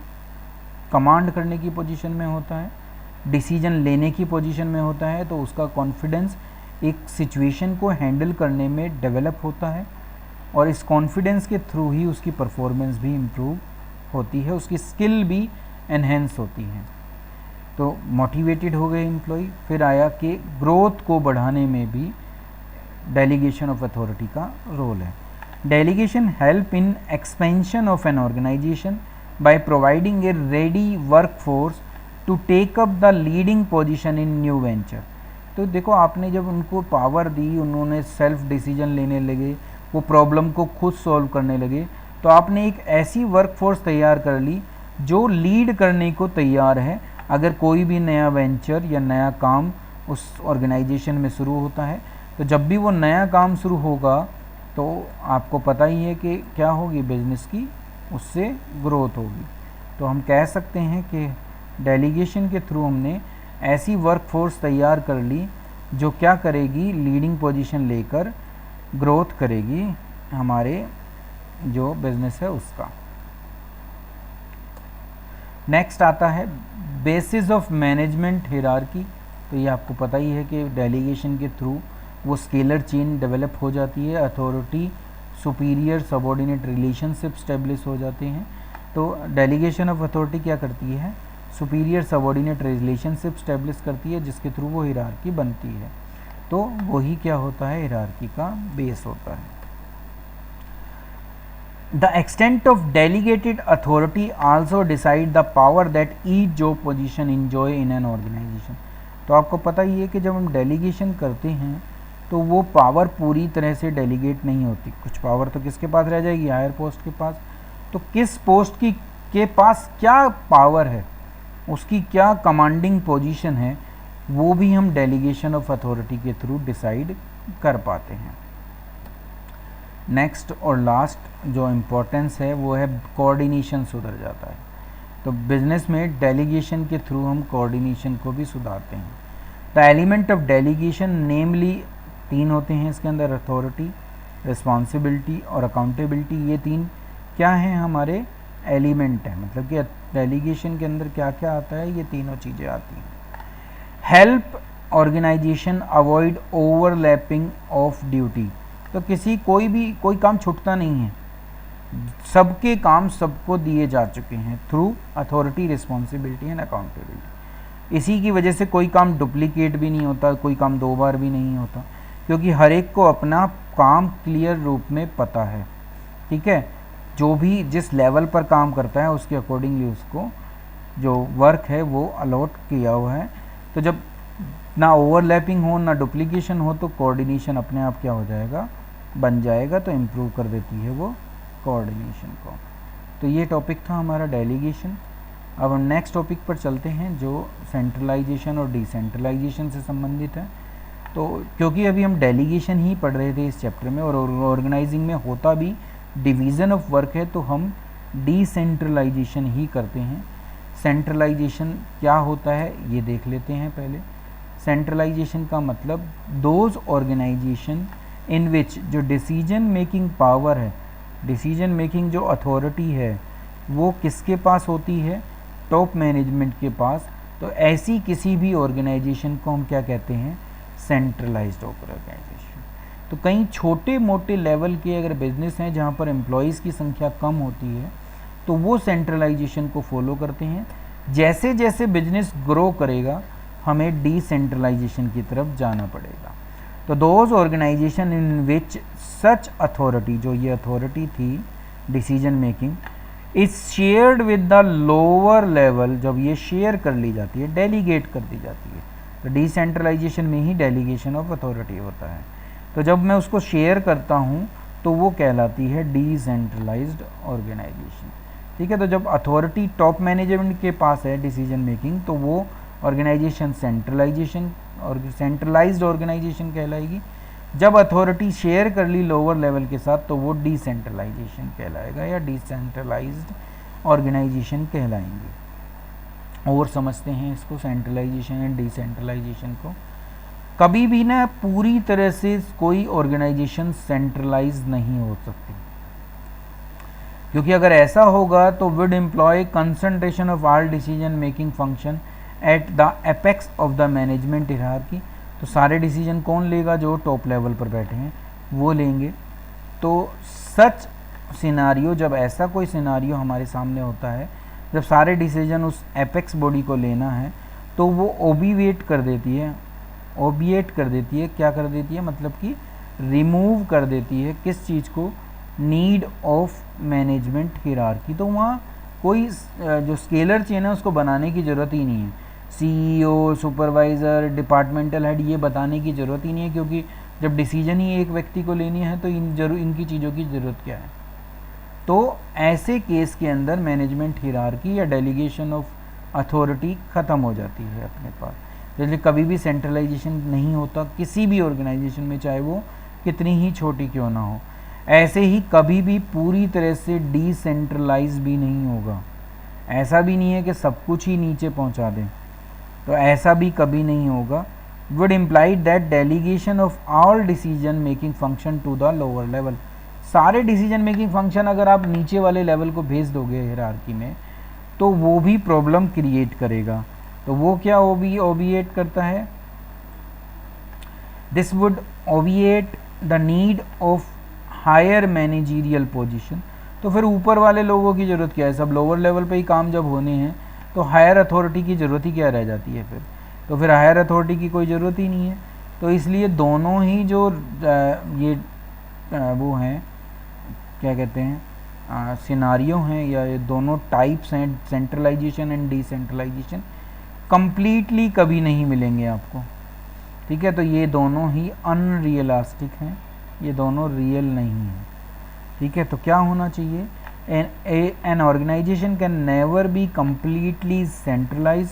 कमांड करने की पोजीशन में होता है, डिसीजन लेने की पोजीशन में होता है, तो उसका कॉन्फिडेंस एक सिचुएशन को हैंडल करने में डेवलप होता है, और इस कॉन्फिडेंस के थ्रू ही उसकी परफॉर्मेंस भी इम्प्रूव होती है, उसकी स्किल भी एनहेंस होती है। तो मोटिवेटेड हो गए एम्प्लॉय। फिर आया कि ग्रोथ को बढ़ाने में भी डेलीगेशन ऑफ अथॉरिटी का रोल है। Delegation help in expansion of an organisation by providing a ready workforce to take up the leading position in new venture. तो देखो, आपने जब उनको पावर दी, उन्होंने सेल्फ डिसीजन लेने लगे, वो प्रॉब्लम को खुद सॉल्व करने लगे, तो आपने एक ऐसी वर्कफोर्स तैयार कर ली जो लीड करने को तैयार है। अगर कोई भी नया वेंचर या नया काम उस ऑर्गेनाइजेशन में शुरू होता है, तो जब भी वो नया काम शुरू होगा तो आपको पता ही है कि क्या होगी, बिजनेस की उससे ग्रोथ होगी। तो हम कह सकते हैं कि डेलीगेशन के थ्रू हमने ऐसी वर्कफोर्स तैयार कर ली जो क्या करेगी, लीडिंग पोजीशन लेकर ग्रोथ करेगी हमारे जो बिजनेस है उसका। नेक्स्ट आता है बेसिस ऑफ मैनेजमेंट हियरार्की। तो ये आपको पता ही है कि डेलीगेशन के थ्रू वो स्केलर चेन डेवलप हो जाती है, authority superior subordinate relationship establish हो जाते हैं। तो डेलीगेशन ऑफ अथॉरिटी क्या करती है, सुपीरियर सबॉर्डिनेट रिलेशनशिप स्टेब्लिश करती है, जिसके थ्रू वो हियरार्की बनती है। तो वही क्या होता है, हियरार्की का बेस होता है। The extent of delegated authority also decide the power that each job position enjoy in an organization। तो आपको पता ही है कि जब हम डेलीगेशन करते हैं तो वो पावर पूरी तरह से डेलीगेट नहीं होती, कुछ पावर तो किसके पास रह जाएगी, हायर पोस्ट के पास। तो किस पोस्ट की के पास क्या पावर है, उसकी क्या कमांडिंग पोजीशन है, वो भी हम डेलीगेशन ऑफ अथॉरिटी के थ्रू डिसाइड कर पाते हैं। नेक्स्ट और लास्ट जो इम्पोर्टेंस है वो है कोऑर्डिनेशन सुधर जाता है। तो बिजनेस में डेलीगेशन के थ्रू हम कोऑर्डिनेशन को भी सुधारते हैं। द एलिमेंट ऑफ डेलीगेशन नेमली 3 होते हैं इसके अंदर, अथॉरिटी, रिस्पॉन्सिबिलिटी और अकाउंटेबिलिटी। ये 3 क्या हैं, हमारे एलिमेंट हैं, मतलब कि डेलीगेशन के अंदर क्या क्या आता है, ये तीनों चीज़ें आती हैं। Help organisation avoid overlapping of duty. तो कोई काम छूटता नहीं है, सबके काम सबको दिए जा चुके हैं through authority, responsibility and accountability. इसी की वजह से कोई काम डुप्लीकेट भी नहीं होता, कोई काम 2 बार भी नहीं होता, क्योंकि हर एक को अपना काम क्लियर रूप में पता है। ठीक है, जो भी जिस लेवल पर काम करता है उसके अकॉर्डिंगली उसको जो वर्क है वो अलॉट किया हुआ है। तो जब ना ओवरलैपिंग हो ना डुप्लीकेशन हो तो कोऑर्डिनेशन अपने आप क्या हो जाएगा, बन जाएगा। तो इम्प्रूव कर देती है वो कोऑर्डिनेशन को। तो ये टॉपिक था हमारा डेलीगेशन। अब हम नेक्स्ट टॉपिक पर चलते हैं जो सेंट्रलाइजेशन और डिसेंट्रलाइजेशन से संबंधित है। तो क्योंकि अभी हम डेलीगेशन ही पढ़ रहे थे इस चैप्टर में और ऑर्गेनाइजिंग में होता भी डिवीज़न ऑफ वर्क है, तो हम डिसेंट्रलाइजेशन ही करते हैं। सेंट्रलाइजेशन क्या होता है ये देख लेते हैं पहले। सेंट्रलाइजेशन का मतलब दोज ऑर्गेनाइजेशन इन विच जो डिसीजन मेकिंग पावर है, डिसीजन मेकिंग जो अथॉरिटी है वो किसके पास होती है, टॉप मैनेजमेंट के पास। तो ऐसी किसी भी ऑर्गेनाइजेशन को हम क्या कहते हैं, सेंट्रलाइज्ड ऑर्गेनाइजेशन। तो कई छोटे मोटे लेवल के अगर बिजनेस हैं जहाँ पर एम्प्लॉयज़ की संख्या कम होती है तो वो सेंट्रलाइजेशन को फॉलो करते हैं। जैसे जैसे बिजनेस ग्रो करेगा हमें डिसेंट्रलाइजेशन की तरफ जाना पड़ेगा। तो those organisation in which such authority, जो ये अथॉरिटी थी decision making, is shared with the lower level, जब ये शेयर कर ली जाती है, डेलीगेट कर दी जाती है, तो डिसेंट्रलाइजेशन में ही डेलीगेशन ऑफ अथॉरिटी होता है। तो जब मैं उसको शेयर करता हूँ तो वो कहलाती है डिसेंट्रलाइज्ड ऑर्गेनाइजेशन। ठीक है, तो जब अथॉरिटी टॉप मैनेजमेंट के पास है डिसीजन मेकिंग तो वो ऑर्गेनाइजेशन सेंट्रलाइजेशन और सेंट्रलाइज्ड ऑर्गेनाइजेशन कहलाएगी। जब अथॉरिटी शेयर कर ली लोअर लेवल के साथ तो वो डिसेंट्रलाइजेशन कहलाएगा या डिसेंट्रलाइज्ड ऑर्गेनाइजेशन कहलाएंगे। और समझते हैं इसको, सेंट्रलाइजेशन एंड डिसेंट्रलाइजेशन को। कभी भी ना पूरी तरह से कोई ऑर्गेनाइजेशन सेंट्रलाइज नहीं हो सकती, क्योंकि अगर ऐसा होगा तो would imply concentration of all decision making function at the apex of the management hierarchy. तो सारे डिसीजन कौन लेगा, जो टॉप लेवल पर बैठे हैं वो लेंगे। तो सच सिनारियो, जब ऐसा कोई सिनारियो हमारे सामने होता है जब सारे डिसीजन उस एपेक्स बॉडी को लेना है तो वो ओबिएट कर देती है, क्या कर देती है, मतलब कि रिमूव कर देती है किस चीज़ को, नीड ऑफ मैनेजमेंट हायरार्की। तो वहाँ कोई जो स्केलर चेन है उसको बनाने की ज़रूरत ही नहीं है, सीईओ, सुपरवाइज़र, डिपार्टमेंटल हेड ये बताने की ज़रूरत ही नहीं है, क्योंकि जब डिसीजन ही एक व्यक्ति को लेनी है तो इनकी चीज़ों की ज़रूरत क्या है। तो ऐसे केस के अंदर मैनेजमेंट हायरार्की या डेलीगेशन ऑफ अथॉरिटी ख़त्म हो जाती है अपने पास। जैसे कभी भी सेंट्रलाइजेशन नहीं होता किसी भी ऑर्गेनाइजेशन में, चाहे वो कितनी ही छोटी क्यों ना हो। ऐसे ही कभी भी पूरी तरह से डिसेंट्रलाइज भी नहीं होगा। ऐसा भी नहीं है कि सब कुछ ही नीचे पहुंचा दें, तो ऐसा भी कभी नहीं होगा। Would imply that delegation of all decision making function to the lower level. सारे डिसीजन मेकिंग फंक्शन अगर आप नीचे वाले लेवल को भेज दोगे हायरार्की में तो वो भी प्रॉब्लम क्रिएट करेगा। तो वो क्या ओबिएट करता है, this would obviate the need of higher managerial position. तो फिर ऊपर वाले लोगों की ज़रूरत क्या है, सब लोअर लेवल पे ही काम जब होने हैं तो हायर अथॉरिटी की ज़रूरत ही क्या रह जाती है फिर, तो फिर हायर अथॉरिटी की कोई ज़रूरत ही नहीं है। तो इसलिए दोनों ही जो वो हैं क्या कहते हैं सिनारियो हैं या ये दोनों टाइप्स हैं सेंट्रलाइजेशन एंड डिसेंट्रलाइजेशन, कंप्लीटली कभी नहीं मिलेंगे आपको। ठीक है, तो ये दोनों ही अनरियलिस्टिक हैं, ये दोनों रियल नहीं हैं। ठीक है, तो क्या होना चाहिए, an organisation can never be completely centralise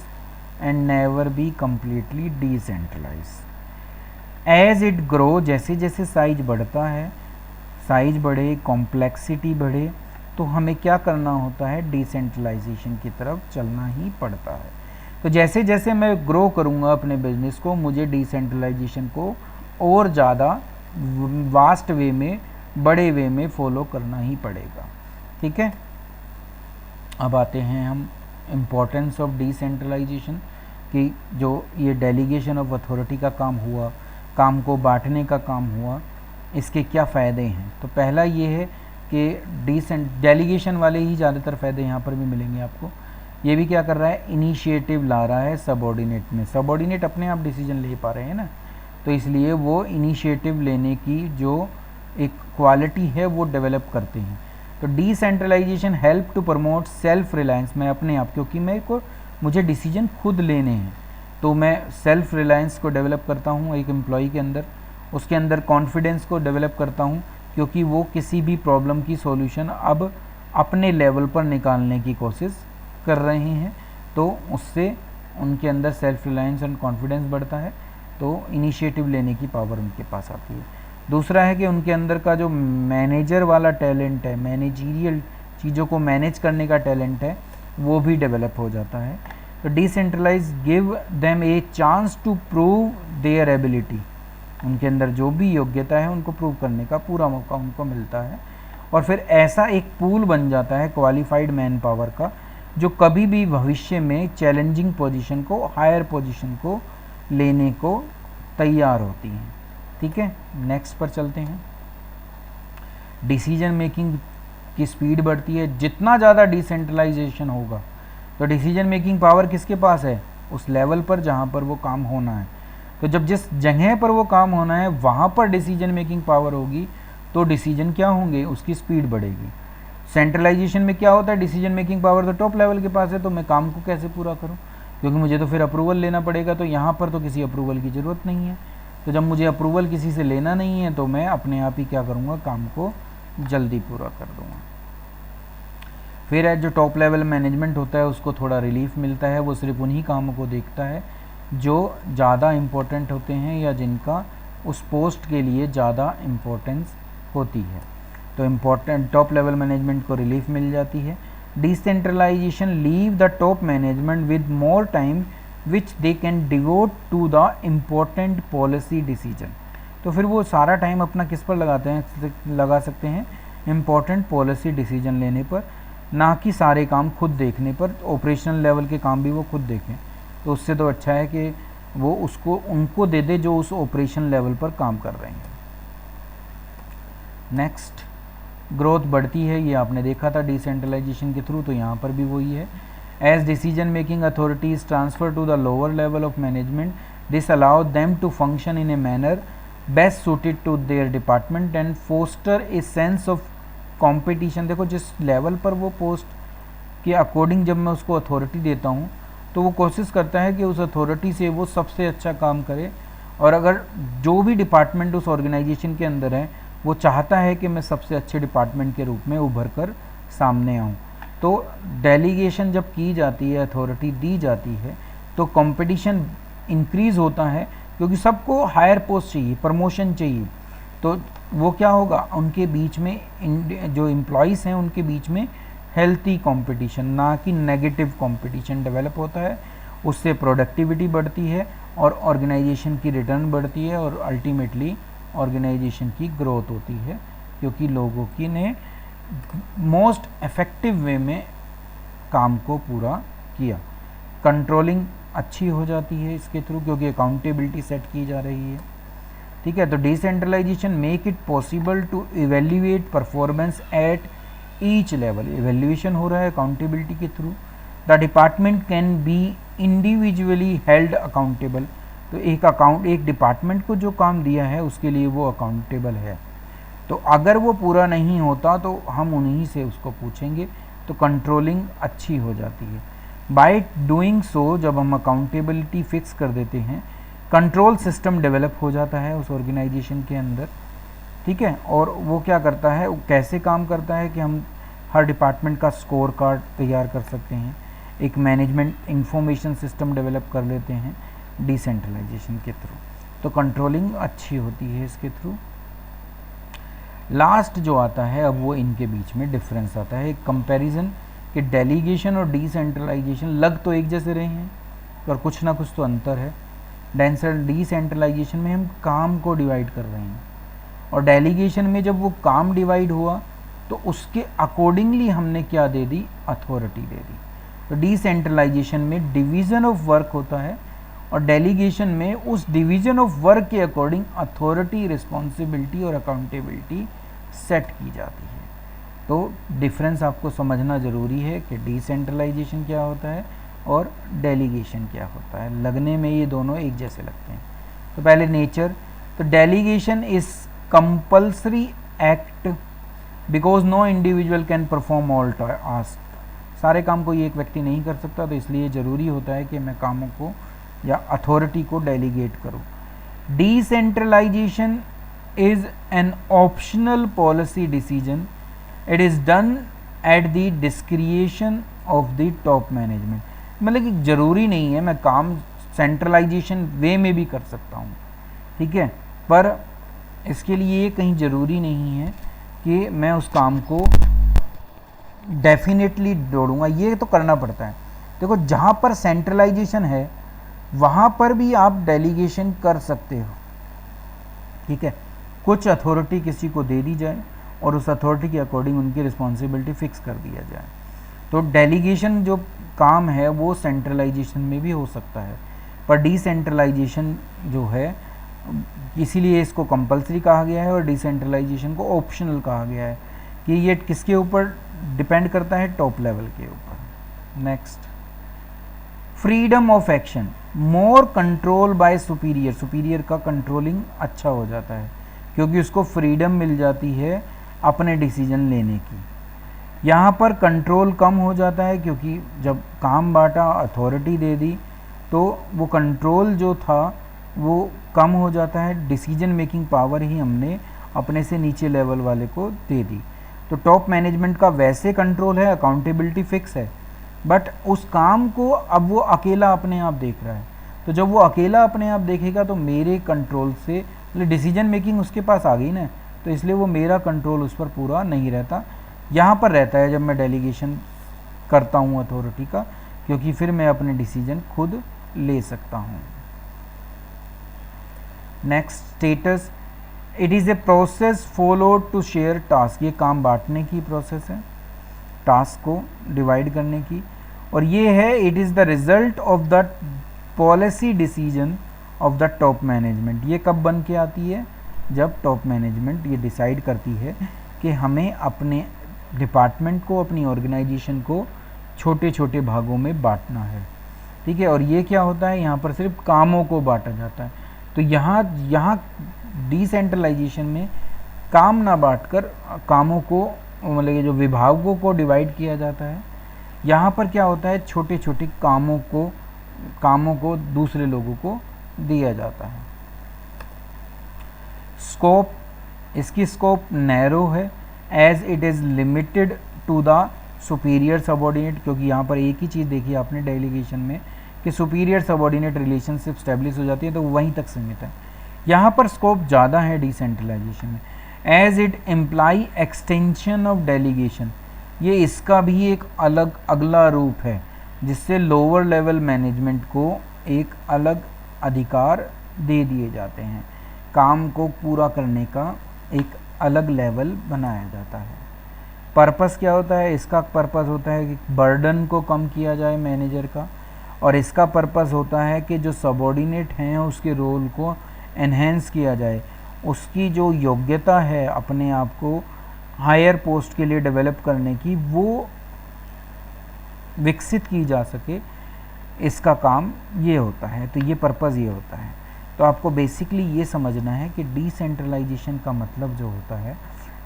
and never be completely decentralise. As it grow, जैसे जैसे साइज बढ़ता है, साइज बढ़े, कॉम्प्लेक्सिटी बढ़े, तो हमें क्या करना होता है, डिसेंट्रलाइजेशन की तरफ चलना ही पड़ता है। तो जैसे जैसे मैं ग्रो करूँगा अपने बिजनेस को, मुझे डिसेंट्रलाइजेशन को और ज़्यादा वास्ट वे में, बड़े वे में फॉलो करना ही पड़ेगा। ठीक है, अब आते हैं हम इम्पोर्टेंस ऑफ डिसेंट्रलाइजेशन कि जो ये डेलीगेशन ऑफ अथॉरिटी का काम हुआ, काम को बांटने का काम हुआ, इसके क्या फ़ायदे हैं। तो पहला ये है कि डेलीगेशन वाले ही ज़्यादातर फ़ायदे यहाँ पर भी मिलेंगे आपको। ये भी क्या कर रहा है, इनिशिएटिव ला रहा है सबऑर्डिनेट में। सबऑर्डिनेट अपने आप डिसीजन ले पा रहे हैं ना, तो इसलिए वो इनिशिएटिव लेने की जो एक क्वालिटी है वो डेवलप करते हैं। तो decentralisation help to promote self reliance, मैं अपने आप, क्योंकि मुझे डिसीजन खुद लेने हैं, तो मैं सेल्फ रिलायंस को डेवलप करता हूँ एक एम्प्लॉई के अंदर। उसके अंदर कॉन्फिडेंस को डेवलप करता हूँ, क्योंकि वो किसी भी प्रॉब्लम की सॉल्यूशन अब अपने लेवल पर निकालने की कोशिश कर रहे हैं, तो उससे उनके अंदर सेल्फ रिलायंस एंड कॉन्फिडेंस बढ़ता है, तो इनिशिएटिव लेने की पावर उनके पास आती है। दूसरा है कि उनके अंदर का जो मैनेजर वाला टैलेंट है, मैनेजीरियल चीज़ों को मैनेज करने का टैलेंट है, वो भी डेवलप हो जाता है। तो decentralise give them a chance to prove their ability, उनके अंदर जो भी योग्यता है उनको प्रूव करने का पूरा मौका उनको मिलता है। और फिर ऐसा एक पूल बन जाता है क्वालिफाइड मैन पावर का, जो कभी भी भविष्य में चैलेंजिंग पोजीशन को, हायर पोजीशन को लेने को तैयार होती हैं। ठीक है, नेक्स्ट पर चलते हैं। डिसीजन मेकिंग की स्पीड बढ़ती है, जितना ज़्यादा डिसेंट्रलाइजेशन होगा तो डिसीजन मेकिंग पावर किसके पास है, उस लेवल पर जहाँ पर वो काम होना है। तो जब जिस जगह पर वो काम होना है वहाँ पर डिसीजन मेकिंग पावर होगी, तो डिसीजन क्या होंगे, उसकी स्पीड बढ़ेगी। सेंट्रलाइजेशन में क्या होता है, डिसीजन मेकिंग पावर तो टॉप लेवल के पास है, तो मैं काम को कैसे पूरा करूँ, क्योंकि मुझे तो फिर अप्रूवल लेना पड़ेगा। तो यहाँ पर तो किसी अप्रूवल की ज़रूरत नहीं है, तो जब मुझे अप्रूवल किसी से लेना नहीं है तो मैं अपने आप ही क्या करूँगा, काम को जल्दी पूरा कर दूँगा। फिर है जो टॉप लेवल मैनेजमेंट होता है उसको थोड़ा रिलीफ मिलता है, वो सिर्फ उन्हीं कामों को देखता है जो ज़्यादा इम्पोर्टेंट होते हैं या जिनका उस पोस्ट के लिए ज़्यादा इम्पोर्टेंस होती है। तो इम्पोर्टेंट टॉप लेवल मैनेजमेंट को रिलीफ मिल जाती है। Decentralisation leave the top management with more time which they can devote to the important policy decision. तो फिर वो सारा टाइम अपना किस पर लगा सकते हैं, इम्पोर्टेंट पॉलिसी डिसीजन लेने पर, ना कि सारे काम खुद देखने पर। ऑपरेशनल लेवल के काम भी वो खुद देखें, तो उससे तो अच्छा है कि वो उनको दे दे जो उस ऑपरेशन लेवल पर काम कर रहे हैं। नेक्स्ट, ग्रोथ बढ़ती है, ये आपने देखा था डिसेंट्रलाइजेशन के थ्रू, तो यहाँ पर भी वही है। As decision making authorities transfer to the lower level of management, this allow them to function in a manner best suited to their department and foster a sense of competition. देखो जिस level पर वो post के according जब मैं उसको authority देता हूँ, तो वो कोशिश करता है कि उस अथॉरिटी से वो सबसे अच्छा काम करे, और अगर जो भी डिपार्टमेंट उस ऑर्गेनाइजेशन के अंदर है वो चाहता है कि मैं सबसे अच्छे डिपार्टमेंट के रूप में उभर कर सामने आऊँ। तो डेलीगेशन जब की जाती है, अथॉरिटी दी जाती है, तो कंपटीशन इंक्रीज़ होता है, क्योंकि सबको हायर पोस्ट चाहिए, प्रमोशन चाहिए। तो वो क्या होगा, उनके बीच में जो एम्प्लॉयज़ हैं उनके बीच में हेल्थी कंपटीशन, ना कि नेगेटिव कंपटीशन डेवलप होता है। उससे प्रोडक्टिविटी बढ़ती है और ऑर्गेनाइजेशन की रिटर्न बढ़ती है, और अल्टीमेटली ऑर्गेनाइजेशन की ग्रोथ होती है, क्योंकि लोगों की ने मोस्ट इफ़ेक्टिव वे में काम को पूरा किया। कंट्रोलिंग अच्छी हो जाती है इसके थ्रू, क्योंकि अकाउंटेबिलिटी सेट की जा रही है। ठीक है, तो decentralisation make it possible to evaluate performance at each level. Evaluation हो रहा है अकाउंटेबिलिटी के through. The department can be individually held accountable. तो एक डिपार्टमेंट को जो काम दिया है उसके लिए वो अकाउंटेबल है, तो अगर वो पूरा नहीं होता तो हम उन्हीं से उसको पूछेंगे। तो कंट्रोलिंग अच्छी हो जाती है। बाय डूइंग सो, जब हम अकाउंटेबिलिटी फिक्स कर देते हैं, कंट्रोल सिस्टम डेवलप हो जाता है उस ऑर्गेनाइजेशन के अंदर। ठीक है, और वो क्या करता है, वो कैसे काम करता है कि हम हर डिपार्टमेंट का स्कोर कार्ड तैयार कर सकते हैं, एक मैनेजमेंट इंफॉर्मेशन सिस्टम डेवलप कर लेते हैं डिसेंट्रलाइजेशन के थ्रू। तो कंट्रोलिंग अच्छी होती है इसके थ्रू। लास्ट जो आता है, अब वो इनके बीच में डिफरेंस आता है, एक कंपैरिजन कि डेलीगेशन और डिसेंट्रलाइजेशन लग तो एक जैसे रहे हैं, पर कुछ ना कुछ तो अंतर है। डिसेंट्रलाइजेशन में हम काम को डिवाइड कर रहे हैं, और डेलीगेशन में जब वो काम डिवाइड हुआ तो उसके अकॉर्डिंगली हमने क्या दे दी, अथॉरिटी दे दी। तो डिसेंट्रलाइजेशन में डिवीज़न ऑफ वर्क होता है और डेलीगेशन में उस डिवीज़न ऑफ वर्क के अकॉर्डिंग अथॉरिटी, रिस्पॉन्सिबिलिटी और अकाउंटेबिलिटी सेट की जाती है। तो डिफरेंस आपको समझना ज़रूरी है कि डिसेंट्रलाइजेशन क्या होता है और डेलीगेशन क्या होता है। लगने में ये दोनों एक जैसे लगते हैं। तो पहले नेचर, तो delegation is compulsory act because no individual can perform all task. सारे काम कोई एक व्यक्ति नहीं कर सकता, तो इसलिए ज़रूरी होता है कि मैं कामों को या अथॉरिटी को डेलीगेट करूँ। Decentralisation is an optional policy decision, it is done at the discretion of the top management. मतलब कि ज़रूरी नहीं है, मैं काम सेंट्रलाइजेशन वे में भी कर सकता हूँ, ठीक है, पर इसके लिए कहीं ज़रूरी नहीं है कि मैं उस काम को डेफिनेटली जोड़ूंगा, ये तो करना पड़ता है। देखो जहाँ पर सेंट्रलाइजेशन है वहाँ पर भी आप डेलीगेशन कर सकते हो, ठीक है। कुछ अथॉरिटी किसी को दे दी जाए और उस अथॉरिटी के अकॉर्डिंग उनकी रिस्पॉन्सिबिलिटी फिक्स कर दिया जाए। तो डेलीगेशन जो काम है वो सेंट्रलाइजेशन में भी हो सकता है, पर डिसेंट्रलाइजेशन जो है इसीलिए इसको कंपलसरी कहा गया है और डिसेंट्रलाइजेशन को ऑप्शनल कहा गया है कि ये किसके ऊपर डिपेंड करता है, टॉप लेवल के ऊपर। Next, freedom of action, more control by superior. Superior का कंट्रोलिंग अच्छा हो जाता है क्योंकि उसको फ्रीडम मिल जाती है अपने डिसीजन लेने की। यहाँ पर कंट्रोल कम हो जाता है क्योंकि जब काम बांटा, अथॉरिटी दे दी, तो वो कंट्रोल जो था वो कम हो जाता है। डिसीजन मेकिंग पावर ही हमने अपने से नीचे लेवल वाले को दे दी। तो टॉप मैनेजमेंट का वैसे कंट्रोल है, अकाउंटेबिलिटी फिक्स है, बट उस काम को अब वो अकेला अपने आप देख रहा है। तो जब वो अकेला अपने आप देखेगा तो मेरे कंट्रोल से डिसीजन मेकिंग उसके पास आ गई ना, तो इसलिए वो मेरा कंट्रोल उस पर पूरा नहीं रहता। यहाँ पर रहता है जब मैं डेलीगेशन करता हूँ अथॉरिटी का, क्योंकि फिर मैं अपने डिसीजन खुद ले सकता हूँ। Next, status, it is a process followed to share task. ये काम बांटने की प्रोसेस है, टास्क को डिवाइड करने की, और ये है it is the result of the policy decision of the top management. ये कब बन के आती है, जब टॉप मैनेजमेंट ये डिसाइड करती है कि हमें अपने डिपार्टमेंट को, अपनी ऑर्गेनाइजेशन को छोटे छोटे भागों में बांटना है, ठीक है। और ये क्या होता है, यहाँ पर सिर्फ कामों को बांटा जाता है। तो यहाँ डिसेंट्रलाइजेशन में काम ना बांटकर कामों को, मतलब जो विभागों को डिवाइड किया जाता है। यहाँ पर क्या होता है, छोटे छोटे कामों को दूसरे लोगों को दिया जाता है। स्कोप, इसकी स्कोप नैरो है as it is limited to the superior subordinate, क्योंकि यहाँ पर एक ही चीज़ देखी आपने डेलीगेशन में कि सुपीरियर सबऑर्डिनेट रिलेशनशिप स्टैब्लिश हो जाती है, तो वहीं तक सीमित है। यहाँ पर स्कोप ज़्यादा है डिसेंट्रलाइजेशन में। As it imply extension of delegation, ये इसका भी एक अलग अगला रूप है जिससे लोअर लेवल मैनेजमेंट को एक अलग अधिकार दे दिए जाते हैं, काम को पूरा करने का एक अलग लेवल बनाया जाता है। पर्पस क्या होता है, इसका पर्पस होता है कि बर्डन को कम किया जाए मैनेजर का, और इसका पर्पस होता है कि जो सबऑर्डिनेट हैं उसके रोल को एनहेंस किया जाए, उसकी जो योग्यता है अपने आप को हायर पोस्ट के लिए डेवलप करने की, वो विकसित की जा सके, इसका काम ये होता है। तो ये पर्पज़ ये होता है। तो आपको बेसिकली ये समझना है कि डिसेंट्रलाइजेशन का मतलब जो होता है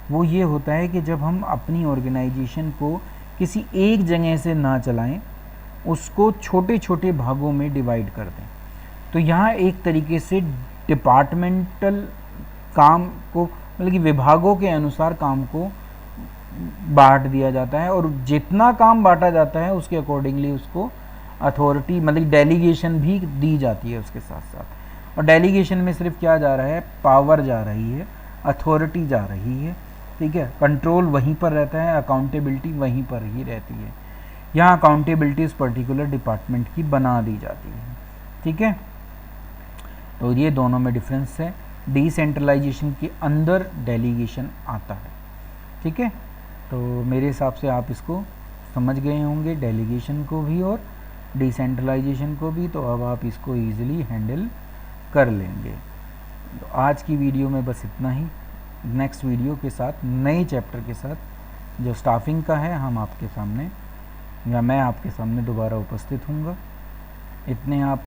वो ये होता है कि जब हम अपनी ऑर्गेनाइजेशन को किसी एक जगह से ना चलाएं, उसको छोटे छोटे भागों में डिवाइड कर दें। तो यहाँ एक तरीके से डिपार्टमेंटल काम को, मतलब कि विभागों के अनुसार काम को बांट दिया जाता है, और जितना काम बांटा जाता है उसके अकॉर्डिंगली उसको अथॉरिटी, मतलब डेलीगेशन भी दी जाती है उसके साथ साथ। और डेलीगेशन में सिर्फ क्या जा रहा है, पावर जा रही है, अथॉरिटी जा रही है, ठीक है। कंट्रोल वहीं पर रहता है, अकाउंटेबिलिटी वहीं पर ही रहती है। यहाँ अकाउंटेबिलिटी उस पर्टिकुलर डिपार्टमेंट की बना दी जाती है, ठीक है। तो ये दोनों में डिफरेंस है। डिसेंट्रलाइजेशन के अंदर डेलीगेशन आता है, ठीक है। तो मेरे हिसाब से आप इसको समझ गए होंगे, डेलीगेशन को भी और डिसेंट्रलाइजेशन को भी, तो अब आप इसको ईजिली हैंडल कर लेंगे। तो आज की वीडियो में बस इतना ही। नेक्स्ट वीडियो के साथ, नए चैप्टर के साथ जो स्टाफिंग का है, हम आपके सामने या मैं आपके सामने दोबारा उपस्थित हूँगा। इतने आप